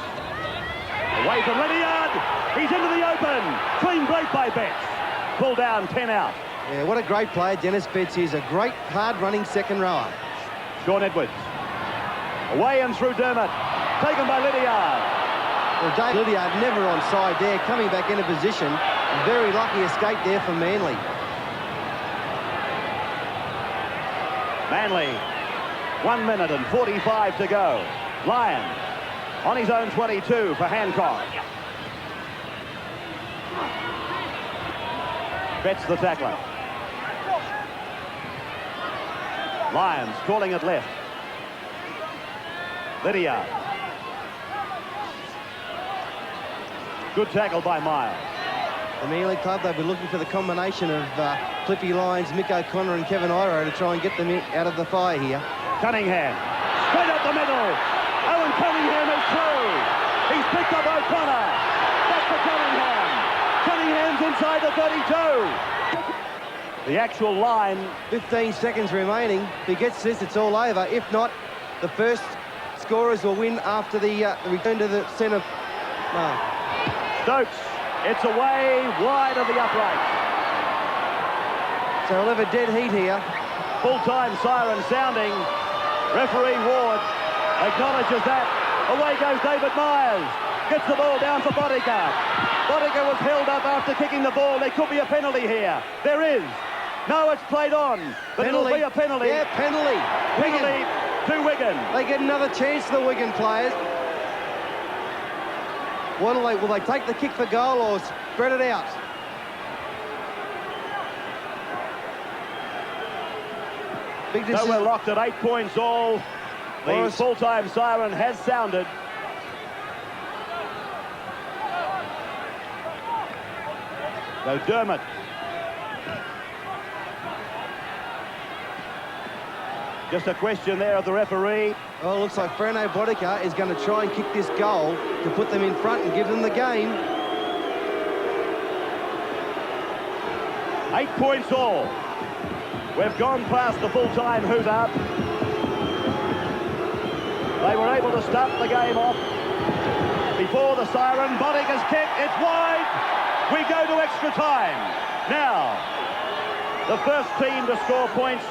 Away from Lydiard. He's into the open. Clean break by Betts. Pull down, 10 out. Yeah, what a great player Dennis Betts is. A great, hard-running second rower. Sean Edwards. Away and through Dermott. Taken by Lydiard. Well, Dave Lydiard never onside there, coming back into position. Very lucky escape there for Manly. Manly, 1 minute and 45 to go. Lyon on his own 22 for Hancock. Betts the tackler. Lyons calling it left. Lydiard. Good tackle by Miles. The Manly club, they've been looking for the combination of Cliffy Lyons, Mick O'Connor and Kevin Iro to try and get them out of the fire here. Cunningham, straight up the middle. Owen Cunningham is through. He's picked up O'Connor. Back to Cunningham. Cunningham's inside the 32. The actual line. 15 seconds remaining. If he gets this, it's all over. If not, the first scorers will win after the return to the centre. No. Stokes, it's away wide of the upright. So we'll have a dead heat here. Full-time siren sounding. Referee Ward acknowledges that. Away goes David Myers. Gets the ball down for Bodyguard. Bodyguard was held up after kicking the ball. There could be a penalty here. There is. No, it's played on. But penalty. It'll be a penalty. Yeah, penalty. Penalty to Wigan. They get another chance, the Wigan players. Will they take the kick for goal or spread it out? Big decision. So we're locked at 8 points all. The full-time siren has sounded. So Dermott. Just a question there of the referee. Well, it looks like Frano Bodica is going to try and kick this goal to put them in front and give them the game. 8 points all. We've gone past the full-time hooter. They were able to start the game off before the siren. Bodica's kick, it's wide. We go to extra time. Now, the first team to score points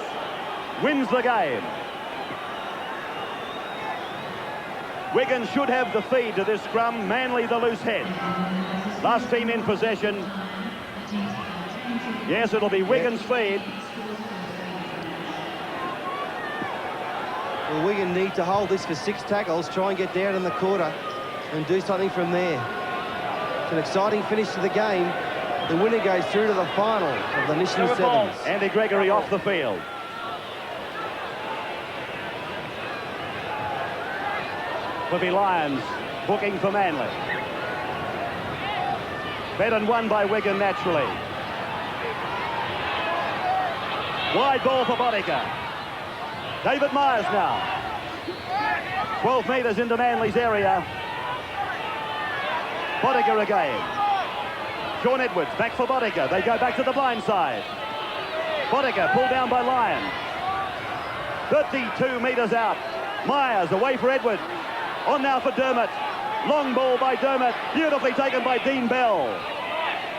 wins the game. Wigan should have the feed to this scrum. Manly the loose head. Last team in possession. Yes, it'll be Wigan's feed. Well, Wigan need to hold this for 6 tackles, try and get down in the quarter and do something from there. It's an exciting finish to the game. The winner goes through to the final of the Nissan Sevens. Andy Gregory off the field. Cliffy Lyons booking for Manly. Fed and won by Wigan naturally. Wide ball for Boddicker. David Myers now. 12 metres into Manly's area. Boddicker again. Sean Edwards back for Boddicker. They go back to the blind side. Boddicker pulled down by Lyon. 32 metres out. Myers away for Edwards. On now for Dermott. Long ball by Dermott. Beautifully taken by Dean Bell.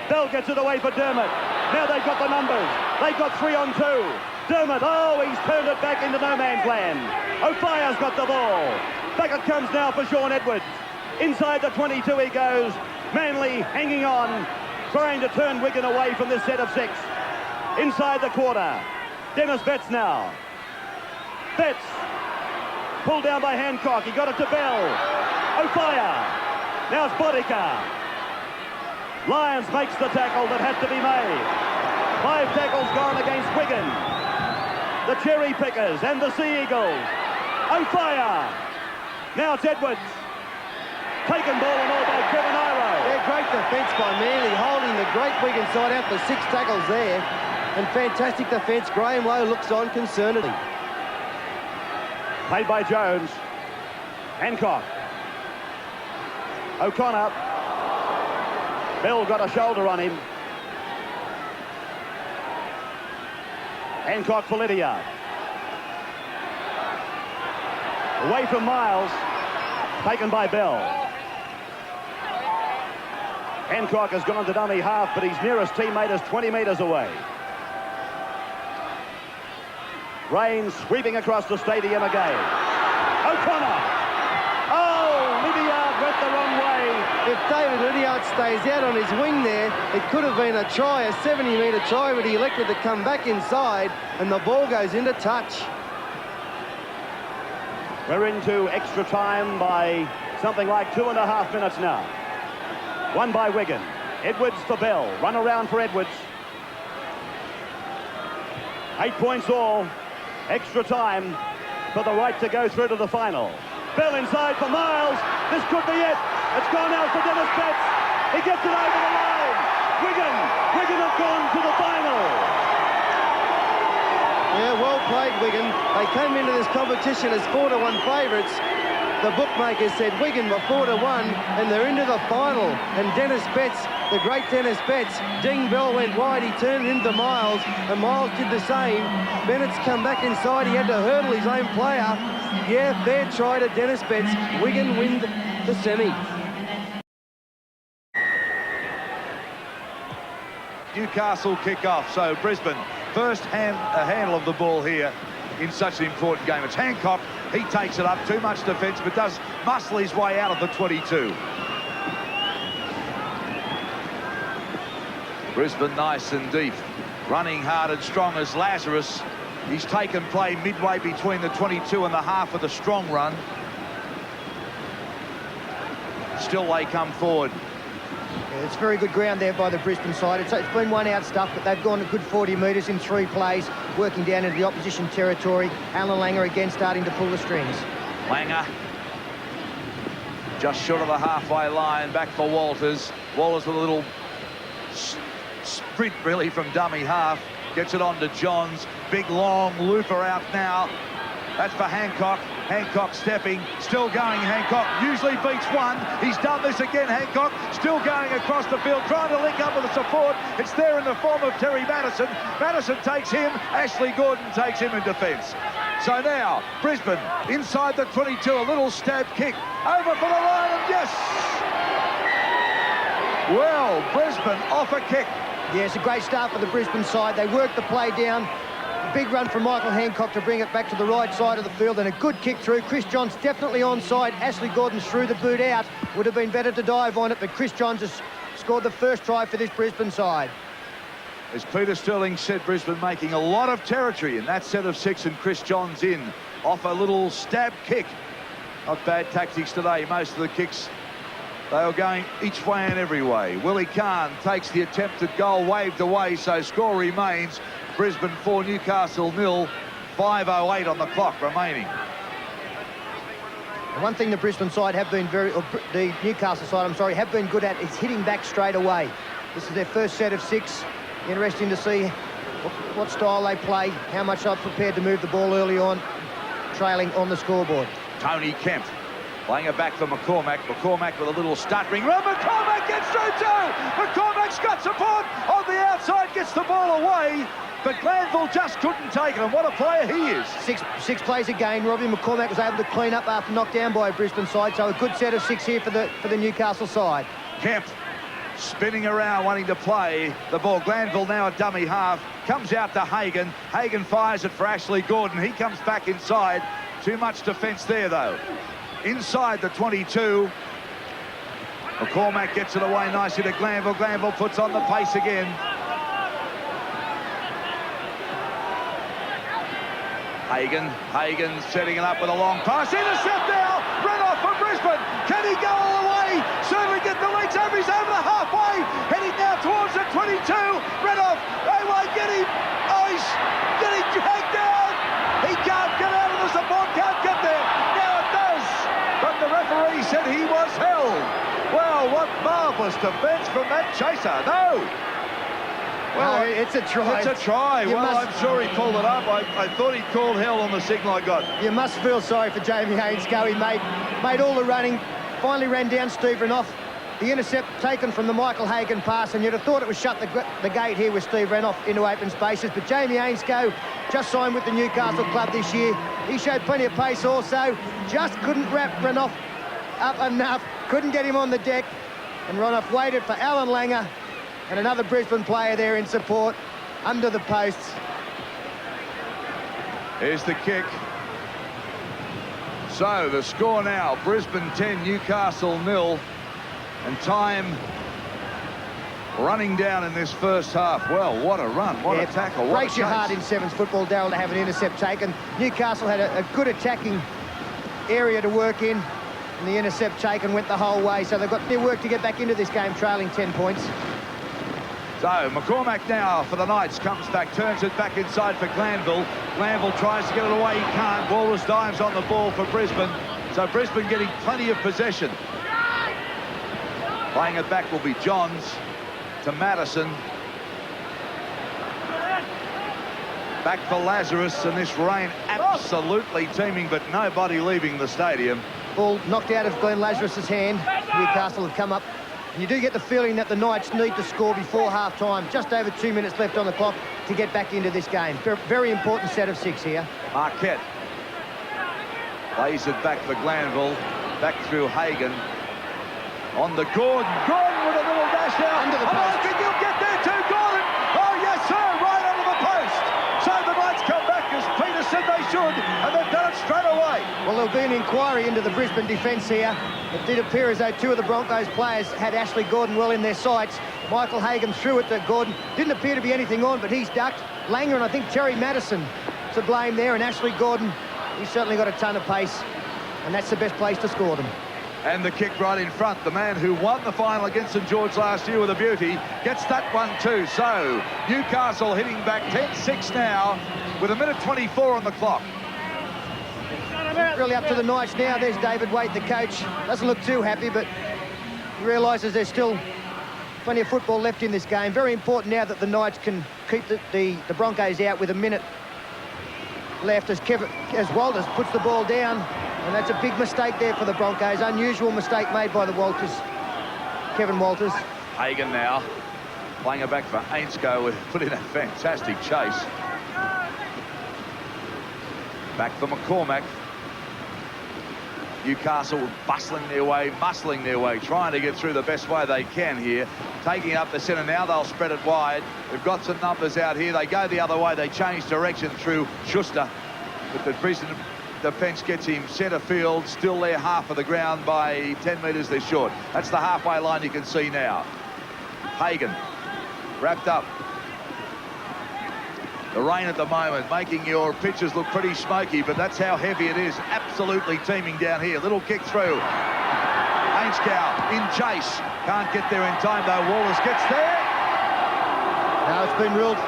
Bell gets it away for Dermott. Now they've got the numbers. They've got 3 on 2. Dermott, oh, he's turned it back into no man's land. O'Fire's got the ball. Back it comes now for Sean Edwards. Inside the 22 he goes. Manly hanging on, trying to turn Wigan away from this set of 6. Inside the quarter. Dennis Betts now. Betts. Pulled down by Hancock. He got it to Bell. O'Fire. Now it's Boddicker. Lyons makes the tackle that had to be made. 5 tackles gone against Wigan. The Cherry Pickers and the Sea Eagles. O'Fire. Now it's Edwards. Taken ball and all by Kevin Iro. Yeah, great defence by Manly, holding the great Wigan side out for 6 tackles there. And fantastic defence. Graham Lowe looks on concernedly. Played by Jones. Hancock. O'Connor. Bell got a shoulder on him. Hancock for Lydia. Away from Miles. Taken by Bell. Hancock has gone to dummy half, but his nearest teammate is 20 metres away. Rain sweeping across the stadium again. O'Connor. Oh, Lydiard went the wrong way. If David Lydiard stays out on his wing there, it could have been a try, a 70-metre try, but he elected to come back inside, and the ball goes into touch. We're into extra time by something like 2.5 minutes now. Won by Wigan. Edwards for Bell. Run around for Edwards. 8 points all. Extra time for the right to go through to the final. Bell inside for Miles. This could be it. It's gone out for Dennis Betts. He gets it over the line. Wigan have gone to the final. Yeah, well played, Wigan. They came into this competition as 4-1 favourites. The bookmakers said Wigan were 4-1, and they're into the final. And Dennis Betts, the great Dennis Betts, Dean Bell went wide, he turned into Miles, and Miles did the same. Bennett's come back inside, he had to hurdle his own player. Yeah, fair try to Dennis Betts. Wigan win the semi. Newcastle kick off, so Brisbane first handle of the ball here in such an important game. It's Hancock. He takes it up. Too much defence, but does muscle his way out of the 22. Brisbane nice and deep. Running hard and strong as Lazarus. He's taken play midway between the 22 and the half with a strong run. Still they come forward. Yeah, it's very good ground there by the Brisbane side. It's been one out stuff, but they've gone a good 40 metres in 3 plays, working down into the opposition territory. Alan Langer again starting to pull the strings. Langer just short of the halfway line, back for Walters. Walters with a little sprint really from dummy half. Gets it on to Johns. Big long looper out now. That's for Hancock. Hancock stepping, still going Hancock, usually beats one. He's done this again, Hancock, still going across the field, trying to link up with the support. It's there in the form of Terry Madison. Madison takes him, Ashley Gordon takes him in defence. So now, Brisbane inside the 22, a little stab kick, over for the line, and yes! Well, Brisbane off a kick. Yeah, it's a great start for the Brisbane side. They worked the play down. Big run from Michael Hancock to bring it back to the right side of the field, and a good kick through. Chris Johns definitely onside. Ashley Gordon threw the boot out. Would have been better to dive on it, but Chris Johns has scored the first try for this Brisbane side. As Peter Sterling said, Brisbane making a lot of territory in that set of 6, and Chris Johns in off a little stab kick. Not bad tactics today. Most of the kicks, they were going each way and every way. Willie Kahn takes the attempted goal, waved away, so score remains Brisbane 4, Newcastle 0, 5:08 on the clock remaining. And one thing the Brisbane side have been the Newcastle side, I'm sorry, have been good at is hitting back straight away. This is their first set of 6. Interesting to see what style they play, how much they're prepared to move the ball early on, trailing on the scoreboard. Tony Kemp playing it back for McCormack. McCormack with a little stuttering run. McCormack gets through too. McCormack's got support on the outside, gets the ball away. But Glanville just couldn't take it, and what a player he is. Six plays again. Robbie McCormack was able to clean up after knocked down by a Brisbane side, so a good set of 6 here for the Newcastle side. Kemp spinning around, wanting to play the ball. Glanville now a dummy half. Comes out to Hagan. Hagan fires it for Ashley Gordon. He comes back inside. Too much defence there, though. Inside the 22. McCormack gets it away nicely to Glanville. Glanville puts on the pace again. Hagan setting it up with a long pass. Intercept now. Run off from Brisbane. Can he go all the way? Certainly get the legs over. He's over the halfway. Heading now towards the 22. Run off. They won't get him. Oh, he's getting dragged down. He can't get out of the support. Can't get there. Now it does. But the referee said he was held. Well, what marvellous defence from that chaser. No. Well, it's a try. It's a try. I'm sure he pulled it up. I thought he called hell on the signal I got. You must feel sorry for Jamie Ainscough. He made all the running, finally ran down Steve Renouf. The intercept taken from the Michael Hagan pass, and you'd have thought it was shut the gate here with Steve Renouf into open spaces. But Jamie Ainscough just signed with the Newcastle club this year. He showed plenty of pace also. Just couldn't wrap Renouf up enough. Couldn't get him on the deck. And Renouf waited for Alan Langer. And another Brisbane player there in support, under the posts. Here's the kick. So the score now, Brisbane 10, Newcastle 0. And time running down in this first half. Well, what a run, what a tackle, what breaks a your heart chase. in Sevens football, Darryl, to have an intercept taken. Newcastle had a good attacking area to work in, and the intercept taken went the whole way. So they've got their work to get back into this game, trailing 10 points. So McCormack now for the Knights comes back, turns it back inside for Glanville. Glanville tries to get it away, he can't. Wallace dives on the ball for Brisbane. So Brisbane getting plenty of possession. Playing it back will be Johns to Madison. Back for Lazarus, and this rain absolutely teeming, but nobody leaving the stadium. Ball knocked out of Glenn Lazarus's hand. Newcastle have come up. And you do get the feeling that the Knights need to score before half-time. Just over 2 minutes left on the clock to get back into this game. Very important set of 6 here. Marquette lays it back for Glanville. Back through Hagan. On the Gordon. Gordon with a little dash out. Under the post. I think he'll get there too, Gordon. Oh, yes, sir. Right under the post. So the Knights come back as Peter said they should, and they've done it straight away. Well, there'll be an inquiry into the Brisbane defence here. It did appear as though 2 of the Broncos players had Ashley Gordon well in their sights. Michael Hagan threw it to Gordon. Didn't appear to be anything on, but he's ducked. Langer and I think Terry Madison to blame there, and Ashley Gordon, he's certainly got a ton of pace, and that's the best place to score them. And the kick right in front. The man who won the final against St George last year with a beauty gets that one too. So Newcastle hitting back 10-6 now with 1:24 on the clock. Really up to the Knights now. There's David Waite, the coach. Doesn't look too happy, but he realises there's still plenty of football left in this game. Very important now that the Knights can keep the Broncos out with 1 minute left as Walters puts the ball down. And that's a big mistake there for the Broncos. Unusual mistake made by the Walters. Kevin Walters. Hagan now playing it back for Ainscough, with put in a fantastic chase. Back for McCormack. Newcastle bustling their way, muscling their way, trying to get through the best way they can here. Taking up the centre now, they'll spread it wide. They've got some numbers out here. They go the other way. They change direction through Schuster. But the Brisbane defence gets him centre field, still there half of the ground by 10 metres they're short. That's the halfway line you can see now. Hagan wrapped up. The rain at the moment making your pitches look pretty smoky, but that's how heavy it is. Absolutely teeming down here. Little kick through. Ainscough in chase. Can't get there in time though. Wallace gets there. Now it's been ruled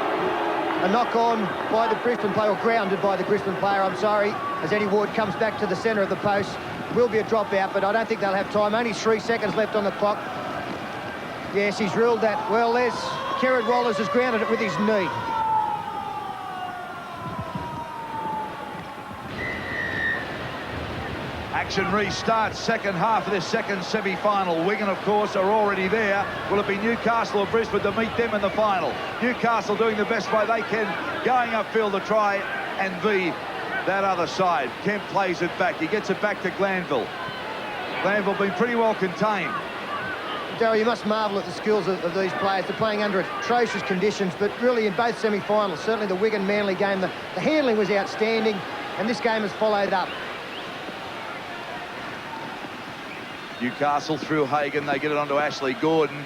a knock-on by the Brisbane player, or grounded by the Brisbane player, I'm sorry, as Eddie Ward comes back to the centre of the post. Will be a drop-out, but I don't think they'll have time. Only 3 seconds left on the clock. Yes, he's ruled that. Well, there's Kerrod Wallace has grounded it with his knee. action restarts. Second half of this second semi-final. Wigan, of course, are already there. Will it be Newcastle or Brisbane to meet them in the final? Newcastle doing the best way they can, going upfield to try and be that other side. Kemp plays it back. He gets it back to Glanville. Glanville been pretty well contained. Darryl, you must marvel at the skills of these players. They're playing under atrocious conditions, but really in both semi-finals, certainly the Wigan-Manly game, the handling was outstanding, and this game has followed up. Newcastle through Hagan. They get it onto Ashley Gordon.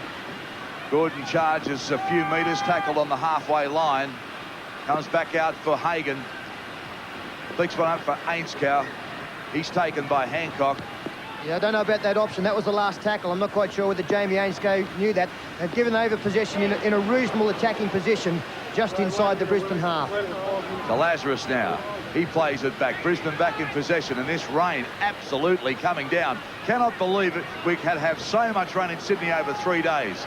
Gordon charges a few metres, tackled on the halfway line. Comes back out for Hagan. Flicks one up for Ainscow. He's taken by Hancock. Yeah, I don't know about that option. That was the last tackle. I'm not quite sure whether Jamie Ainscow knew that. They've given over possession in a reasonable attacking position just inside the Brisbane half. To Lazarus now. He plays it back. Brisbane back in possession, and this rain absolutely coming down. Cannot believe it. We had have so much rain in Sydney over 3 days.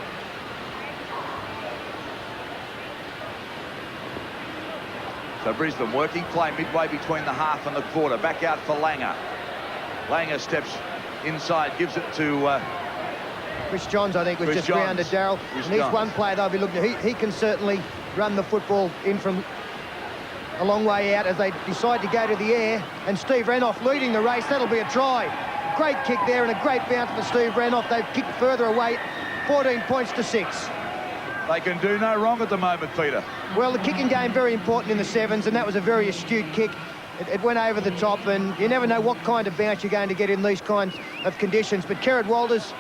So Brisbane working play midway between the half and the quarter. Back out for Langer. Langer steps inside, gives it to Chris Johns, I think, was Chris just Johns. grounded, Darryl. And he's one player they'll be looking at. He can certainly run the football in from a long way out as they decide to go to the air. And Steve Renouf leading the race. That'll be a try. Great kick there and a great bounce for Steve Renouf. They've kicked further away, 14 points to 6. They can do no wrong at the moment, Peter. Well, the kicking game very important in the sevens, and that was a very astute kick. It went over the top, and you never know what kind of bounce you're going to get in these kinds of conditions. But Kerrod Walters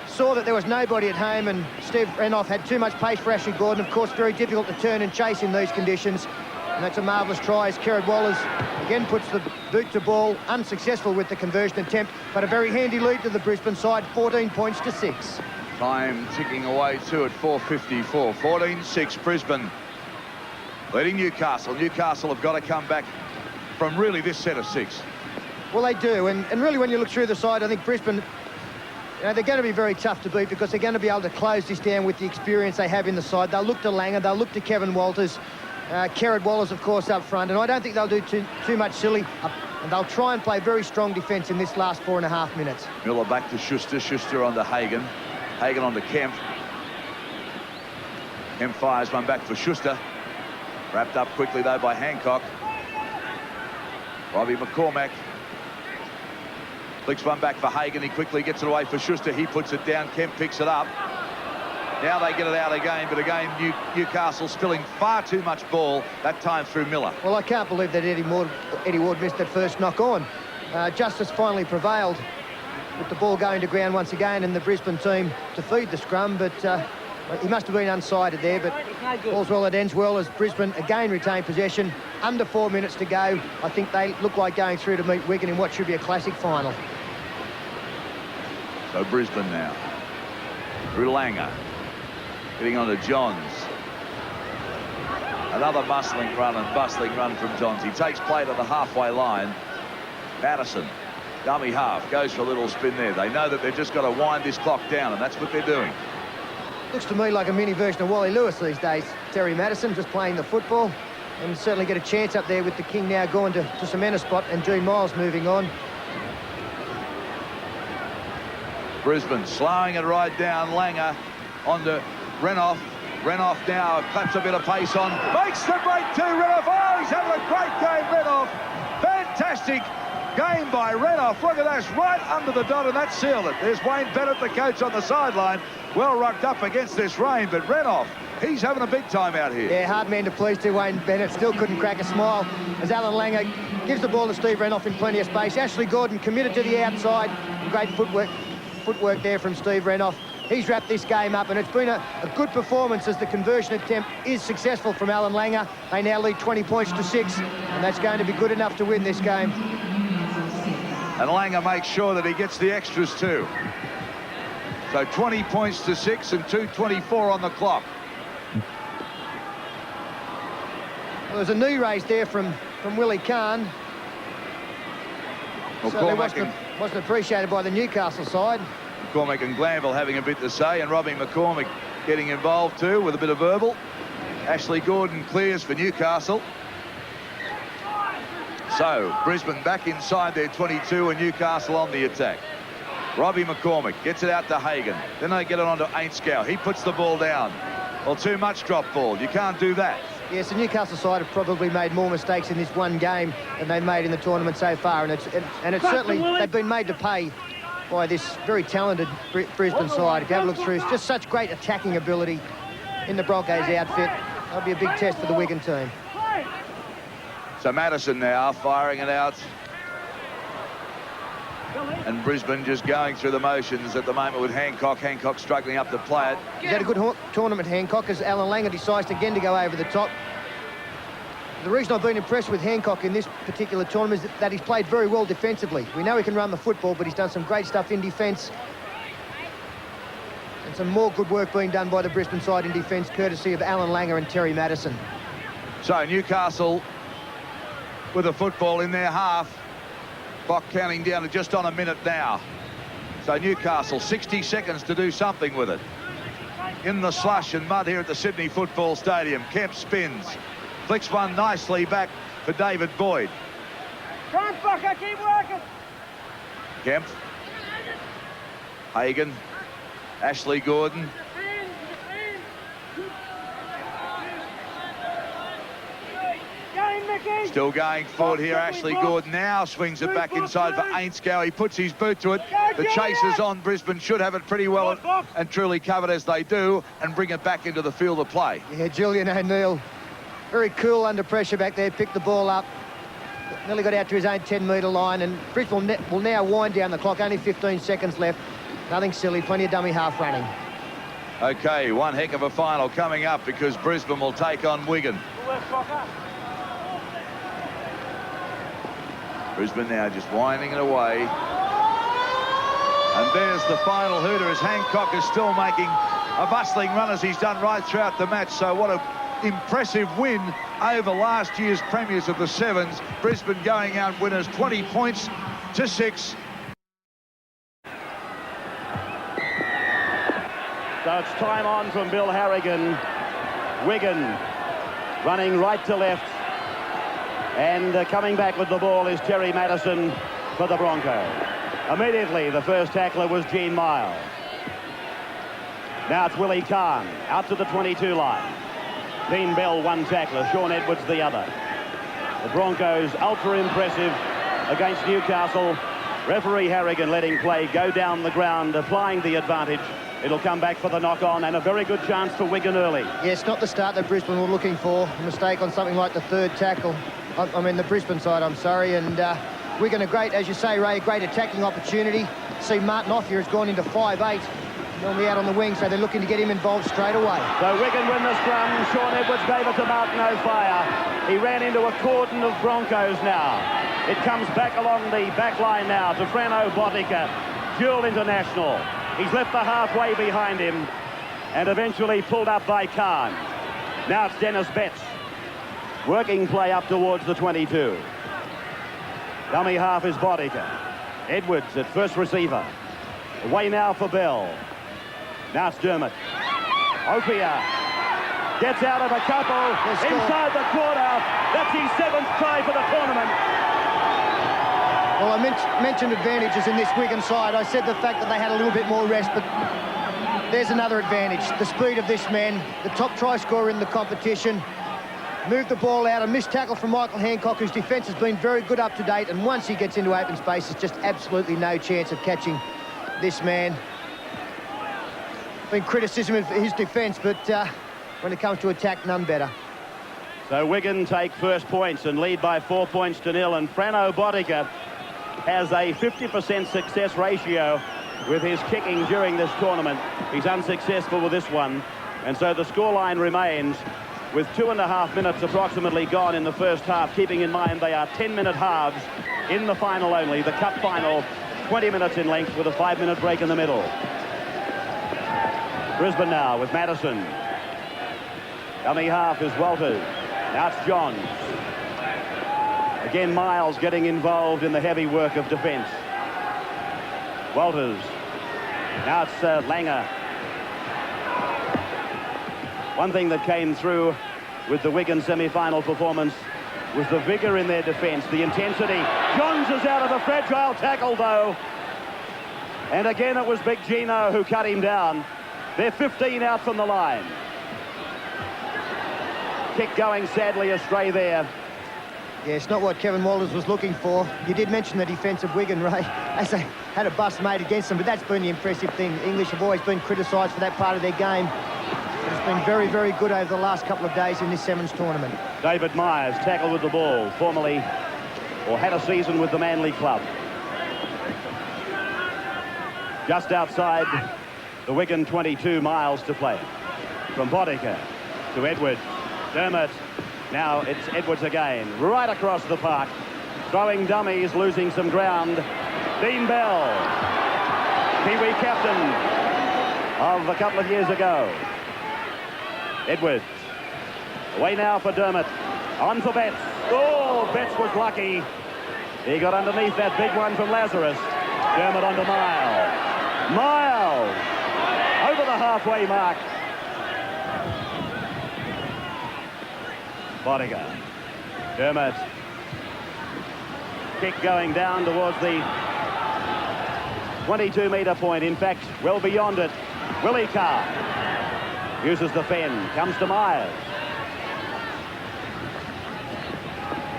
saw that there was nobody at home, and Steve Renouf had too much pace for Ashley Gordon. Of course, very difficult to turn and chase in these conditions. And that's a marvellous try as Kerrod Walters again puts the boot to ball, unsuccessful with the conversion attempt, but a very handy lead to the Brisbane side, 14 points to 6. Time ticking away too at 4:54. 14-6 Brisbane leading Newcastle. Newcastle have got to come back from really this set of 6. Well, they do, and really when you look through the side, I think Brisbane, they're going to be very tough to beat because they're going to be able to close this down with the experience they have in the side. They'll look to Langer, they'll look to Kevin Walters, Kerrod Walters, of course, up front, and I don't think they'll do too much silly, and they'll try and play very strong defence in this last 4.5 minutes. Miller back to Schuster. Schuster on to Hagan. Hagan on to Kemp. Kemp fires one back for Schuster. Wrapped up quickly, though, by Hancock. Robbie McCormack flicks one back for Hagan. He quickly gets it away for Schuster. He puts it down. Kemp picks it up. Now they get it out again, but again, Newcastle spilling far too much ball, that time through Miller. Well, I can't believe that Eddie Ward missed that first knock on. Justice finally prevailed with the ball going to ground once again, and the Brisbane team to feed the scrum, but he must have been unsighted there, but all's well that ends well as Brisbane again retain possession. Under 4 minutes to go. I think they look like going through to meet Wigan in what should be a classic final. So Brisbane now. Through Langer. Getting on to Johns. Another bustling run from Johns. He takes play to the halfway line. Madison, dummy half, goes for a little spin there. They know that they've just got to wind this clock down, and that's what they're doing. Looks to me like a mini version of Wally Lewis these days. Terry Madison just playing the football, and certainly get a chance up there with the King now going to cement a spot, and Gene Miles moving on. Brisbane slowing it right down. Langer on to Renouf. Renouf now claps a bit of pace on. Makes the break to Renouf. Oh, he's having a great game, Renouf. Fantastic game by Renouf. Look at that, right under the dot, and that sealed it. There's Wayne Bennett, the coach, on the sideline. Well rucked up against this rain, but Renouf, he's having a big time out here. Yeah, hard man to please to Wayne Bennett. Still couldn't crack a smile as Alan Langer gives the ball to Steve Renouf in plenty of space. Ashley Gordon committed to the outside. Great footwork there from Steve Renouf. He's wrapped this game up, and it's been a good performance as the conversion attempt is successful from Alan Langer. They now lead 20 points to 6, and that's going to be good enough to win this game. And Langer makes sure that he gets the extras too. So 20 points to 6 and 2:24 on the clock. Well, there's a knee raise there from Willie Kahn. So wasn't appreciated by the Newcastle side. McCormack and Glanville having a bit to say, and Robbie McCormack getting involved too with a bit of verbal. Ashley Gordon clears for Newcastle. So Brisbane back inside their 22 and Newcastle on the attack. Robbie McCormick gets it out to Hagan. Then they get it on to Ainskow. He puts the ball down. Well, too much drop ball. You can't do that. Yes, the Newcastle side have probably made more mistakes in this one game than they've made in the tournament so far, and it's certainly they've been made to pay by this very talented Brisbane side. If you have a look through, it's just such great attacking ability in the Broncos outfit. That'll be a big test for the Wigan team. So Madison now firing it out. And Brisbane just going through the motions at the moment with Hancock. Hancock struggling up to play it. He's had a good tournament, Hancock, as Alan Langer decides again to go over the top. The reason I've been impressed with Hancock in this particular tournament is that he's played very well defensively. We know he can run the football, but he's done some great stuff in defence. And some more good work being done by the Brisbane side in defence, courtesy of Alan Langer and Terry Madison. So Newcastle with the football in their half. Clock counting down to just on a minute now. So Newcastle, 60 seconds to do something with it. In the slush and mud here at the Sydney Football Stadium. Kemp spins. Flicks one nicely back for David Boyd. Front fucker, keep working. Kemp. Hagan. Ashley Gordon. Still going forward here. Ashley Gordon now swings it back inside for Ainskow. He puts his boot to it. The chasers on Brisbane should have it pretty well and truly covered as they do and bring it back into the field of play. Yeah, Julian O'Neill, very cool under pressure back there, picked the ball up. Nearly got out to his own 10-metre line, and Brisbane will now wind down the clock. Only 15 seconds left. Nothing silly, plenty of dummy half running. Okay, one heck of a final coming up because Brisbane will take on Wigan. Brisbane now just winding it away. And there's the final hooter as Hancock is still making a bustling run as he's done right throughout the match. So what an impressive win over last year's premiers of the Sevens. Brisbane going out winners 20 points to 6. So it's time on from Bill Harrigan. Wigan running right to left. And coming back with the ball is Terry Madison for the Broncos. Immediately, the first tackler was Gene Miles. Now it's Willie Kahn out to the 22 line. Dean Bell, one tackler, Sean Edwards, the other. The Broncos, ultra impressive against Newcastle. Referee Harrigan letting play go down the ground, applying the advantage. It'll come back for the knock-on and a very good chance for Wigan early. Yes, not the start that Brisbane were looking for. A mistake on something like the third tackle. I mean, the Brisbane side, I'm sorry. And Wigan a great, as you say, Ray, a great attacking opportunity. See, Martin Offia has gone into 5'8", normally out on the wing, so they're looking to get him involved straight away. So Wigan win the scrum. Sean Edwards gave it to Martin O'Fire. He ran into a cordon of Broncos now. It comes back along the back line now to Frano Botica, dual international. He's left the halfway behind him and eventually pulled up by Kahn. Now it's Dennis Betts. Working play up towards the 22. Dummy half is Botica. Edwards at first receiver. Away now for Bell. Now it's Dermott. Opia gets out of a couple. Inside the quarter. That's his 7th try for the tournament. Well, I mentioned advantages in this Wigan side. I said the fact that they had a little bit more rest, but there's another advantage. The speed of this man, the top try scorer in the competition. Moved the ball out, a missed tackle from Michael Hancock, whose defence has been very good up to date, and once he gets into open space, there's just absolutely no chance of catching this man. Been criticism of his defence, but when it comes to attack, none better. So Wigan take first points and lead by 4 points to 0, and Frano Botica has a 50% success ratio with his kicking during this tournament. He's unsuccessful with this one, and so the scoreline remains with 2.5 minutes approximately gone in the first half, keeping in mind they are 10-minute halves in the final only. The cup final, 20 minutes in length with a 5-minute break in the middle. Brisbane now with Madison. Dummy half is Walters. Now it's Johns. Again, Miles getting involved in the heavy work of defence. Walters. Now it's Langer. One thing that came through with the Wigan semi-final performance was the vigour in their defence, the intensity. Johns is out of a fragile tackle, though. And again, it was Big Gino who cut him down. They're 15 out from the line. Kick going sadly astray there. Yeah, it's not what Kevin Walters was looking for. You did mention the defensive Wigan, Ray, as they had a bust made against them, but that's been the impressive thing. The English have always been criticised for that part of their game. It's been very, very good over the last couple of days in this Sevens tournament. David Myers tackled with the ball, formerly, or had a season with the Manly club. Just outside the Wigan 22 miles to play. From Boddicker to Edwards. Dermott. Now it's Edwards again, right across the park. Throwing dummies, losing some ground. Dean Bell, Kiwi captain of a couple of years ago. Edwards. Away now for Dermott. On for Betts. Oh, Betts was lucky. He got underneath that big one from Lazarus. Dermott onto Miles. Miles over the halfway mark. Boddicker. Dermott. Kick going down towards the 22-metre point. In fact, well beyond it. Willie Carr uses the fend. Comes to Myers.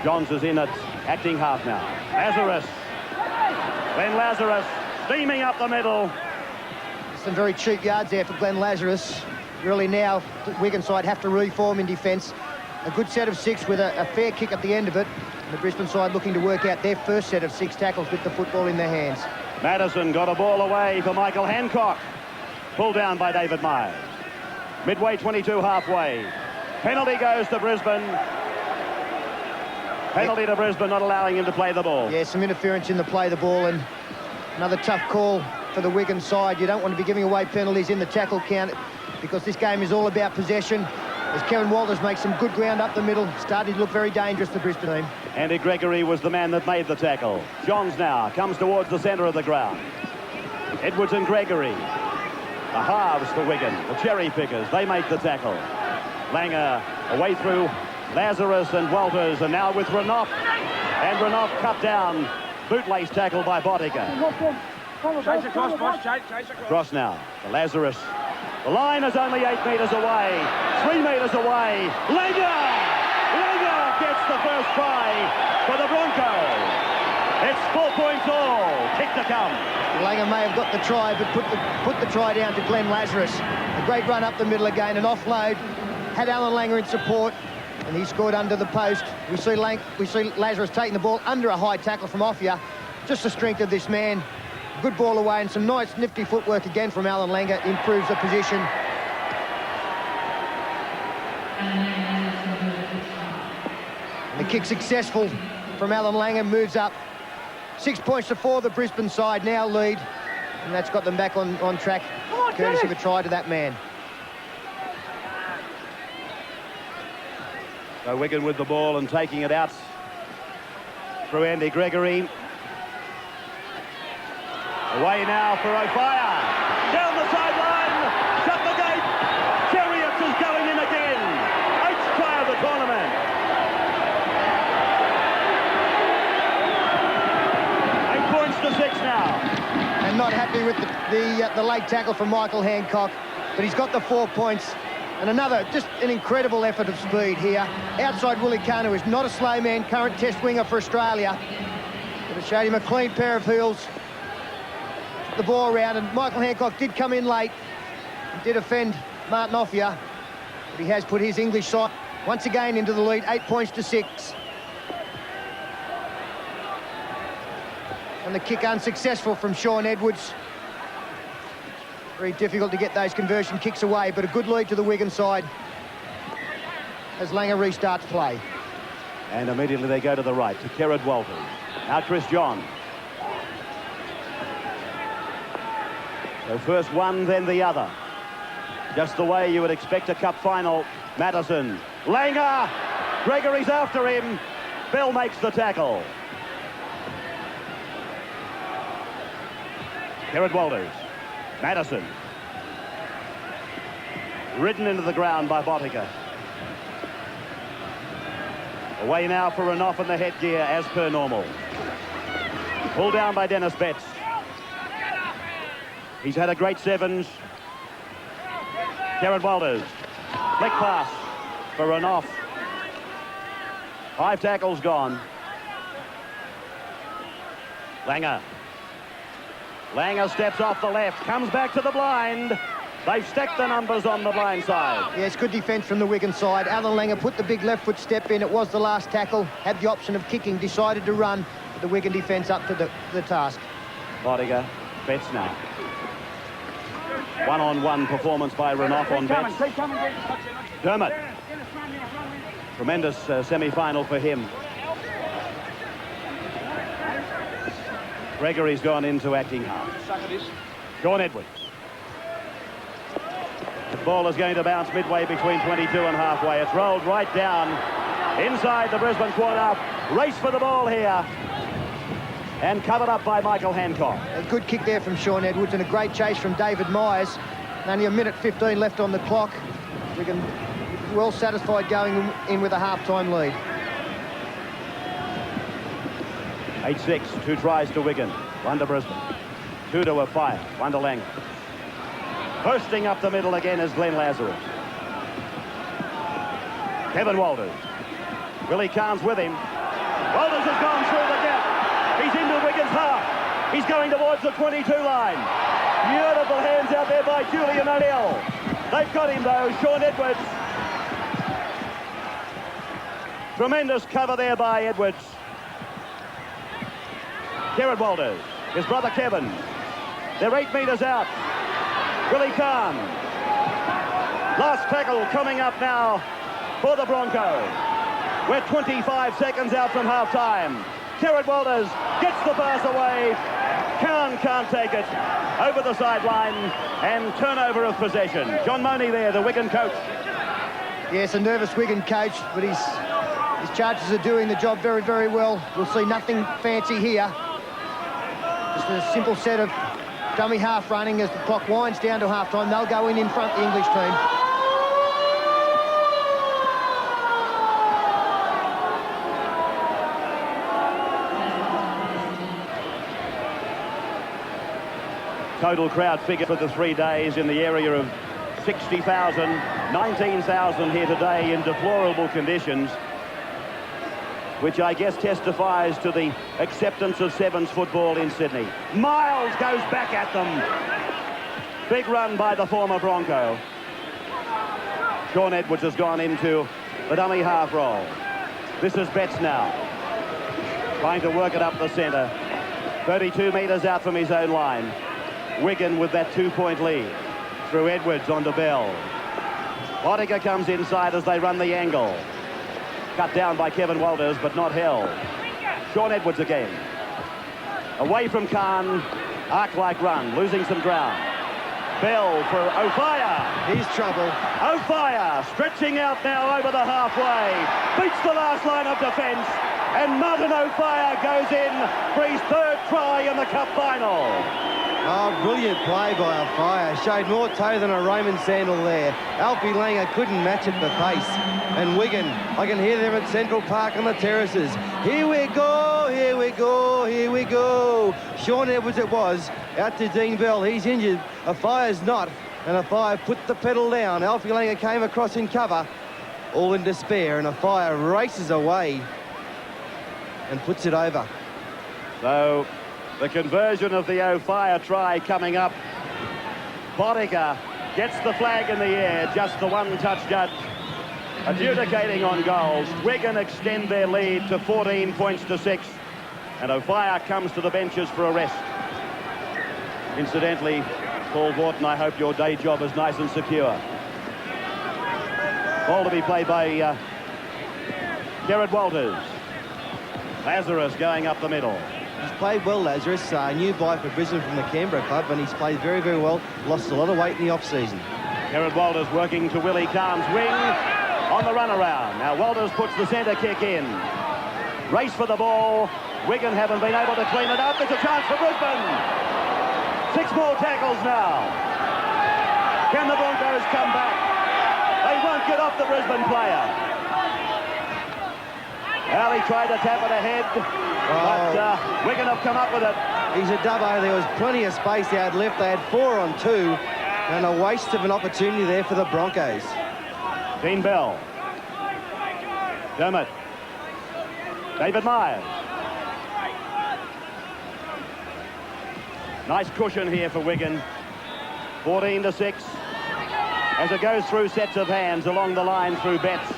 Johns is in at acting half now. Lazarus. Glenn Lazarus steaming up the middle. Some very cheap yards there for Glenn Lazarus. Really now, the Wigan side have to reform in defence. A good set of 6 with a fair kick at the end of it. And the Brisbane side looking to work out their first set of 6 tackles with the football in their hands. Madison got a ball away for Michael Hancock. Pulled down by David Myers. Midway 22 halfway. Penalty goes to Brisbane. Penalty to Brisbane, not allowing him to play the ball. Yeah, some interference in the play the ball, and another tough call for the Wigan side. You don't want to be giving away penalties in the tackle count because this game is all about possession. As Kevin Walters makes some good ground up the middle, starting to look very dangerous, the Brisbane team. Andy Gregory was the man that made the tackle. Johns now comes towards the centre of the ground. Edwards and Gregory. The halves for Wigan, the cherry pickers, they make the tackle. Langer away through Lazarus and Walters, and now with Renouf. And Renouf cut down. Bootlace tackle by Boddicker. Chase across, boss, chase across. Cross now for Lazarus. The line is only 8 metres away. 3 metres away. Langer! Langer gets the first try for the Broncos. It's 4 points all. Kick to come. Langer may have got the try, but put the try down to Glenn Lazarus. A great run up the middle again, an offload. Had Alan Langer in support, and he scored under the post. We see Lazarus taking the ball under a high tackle from Offia. Just the strength of this man. Good ball away, and some nice nifty footwork again from Alan Langer. Improves the position. And the kick successful from Alan Langer, moves up. 6 points to 4, the Brisbane side now lead. And that's got them back on track, courtesy of a try to that man. So Wigan with the ball and taking it out through Andy Gregory. Away now for O'Fire. Down the sideline. Shut the gate. Chariots is going in again. 8th try of the tournament. 8 points to 6 now. And not happy with the late tackle from Michael Hancock, but he's got the 4 points. And another, just an incredible effort of speed here. Outside Willie Carr, who is not a slow man, current test winger for Australia. But it showed him a clean pair of heels. The ball around, and Michael Hancock did come in late. He did offend Martin Offia, but he has put his English side once again into the lead, 8 points to 6. And the kick unsuccessful from Sean Edwards. Very difficult to get those conversion kicks away, but a good lead to the Wigan side as Langer restarts play. And immediately they go to the right to Kerrod Walters. Now Chris John. So first one, then the other. Just the way you would expect a cup final. Madison. Langer. Gregory's after him. Bell makes the tackle. Kerrod Walters. Madison. Ridden into the ground by Boddicker. Away now for an off in the headgear as per normal. Pulled down by Dennis Betts. He's had a great sevens. Garrett Walters. Flick pass for an off. 5 tackles gone. Langer. Langer steps off the left, comes back to the blind. They've stacked the numbers on the blind side. Yeah, it's good defence from the Wigan side. Alan Langer put the big left foot step in. It was the last tackle. Had the option of kicking, decided to run. But the Wigan defence up to the task. Bodiger, Betts now. One-on-one performance by Renouf on Betts. Dermott. Tremendous semi-final for him. Gregory's gone into acting half. Sean Edwards. The ball is going to bounce midway between 22 and halfway. It's rolled right down inside the Brisbane quarter. Race for the ball here. And covered up by Michael Hancock. A good kick there from Sean Edwards and a great chase from David Myers. Only a minute 15 left on the clock. Wigan well satisfied going in with a half-time lead. 8-6, 2 tries to Wigan, 1 to Brisbane. 2 to Afire, 1 to Langer. Bursting up the middle again is Glenn Lazarus. Kevin Walters. Willie Carnes with him. Walters has gone through the gap. He's into Wigan's half. He's going towards the 22 line. Beautiful hands out there by Julian O'Neill. They've got him though, Sean Edwards. Tremendous cover there by Edwards. Garrett Walters, his brother Kevin. They're 8 metres out. Willie Carnes. Last tackle coming up now for the Broncos. We're 25 seconds out from half-time. Garrett Walters gets the pass away. Carnes can't take it. Over the sideline and turnover of possession. John Money there, the Wigan coach. Yes, a nervous Wigan coach, but his charges are doing the job very, very well. We'll see nothing fancy here. Just a simple set of dummy half running as the clock winds down to half-time. They'll go in front of the English team. Total crowd figure for the 3 days in the area of 60,000, 19,000 here today in deplorable conditions, which I guess testifies to the acceptance of sevens football in Sydney. Miles goes back at them. Big run by the former Bronco. Sean Edwards has gone into the dummy half roll. This is Betts now, trying to work it up the centre. 32 metres out from his own line. Wigan with that 2-point lead. Through Edwards onto Bell. Bodiger comes inside as they run the angle. Cut down by Kevin Walters, but not held. Sean Edwards again. Away from Khan. Arc-like run, losing some ground. Bell for O'Fire. Here's trouble. O'Fire stretching out now over the halfway. Beats the last line of defence. And Martin O'Fire goes in for his 3rd try in the cup final. Oh, brilliant play by O'Fire. Showed more toe than a Roman sandal there. Alfie Langer couldn't match it for pace. And Wigan, I can hear them at Central Park on the terraces. Here we go, here we go, here we go. Sean Edwards it was, out to Dean Bell. He's injured. O'Fire's not. And O'Fire put the pedal down. Alfie Langer came across in cover, all in despair. And O'Fire races away and puts it over. So the conversion of the O'Fire try coming up. Bodiger gets the flag in the air, just the one-touch judge adjudicating on goals. Wigan extend their lead to 14 points to 6, and O'Fire comes to the benches for a rest. Incidentally, Paul Vorton, I hope your day job is nice and secure. Ball to be played by Garrett Walters. Lazarus going up the middle. He's played well, Lazarus. New buy for Brisbane from the Canberra club, and he's played very, very well. Lost a lot of weight in the off-season. Garrett Walters working to Willie Carnes' wing on the runaround. Now Walters puts the centre kick in. Race for the ball. Wigan haven't been able to clean it up. There's a chance for Brisbane. 6 more tackles now. Can the Broncos come back? They won't get off the Brisbane player. Well, he tried to tap it ahead, but Wigan have come up with it. He's a dubbo. There was plenty of space out left. They had 4 on 2, and a waste of an opportunity there for the Broncos. Dean Bell. Dermott. David Myers. Nice cushion here for Wigan. 14-6. As it goes through sets of hands along the line through Betts.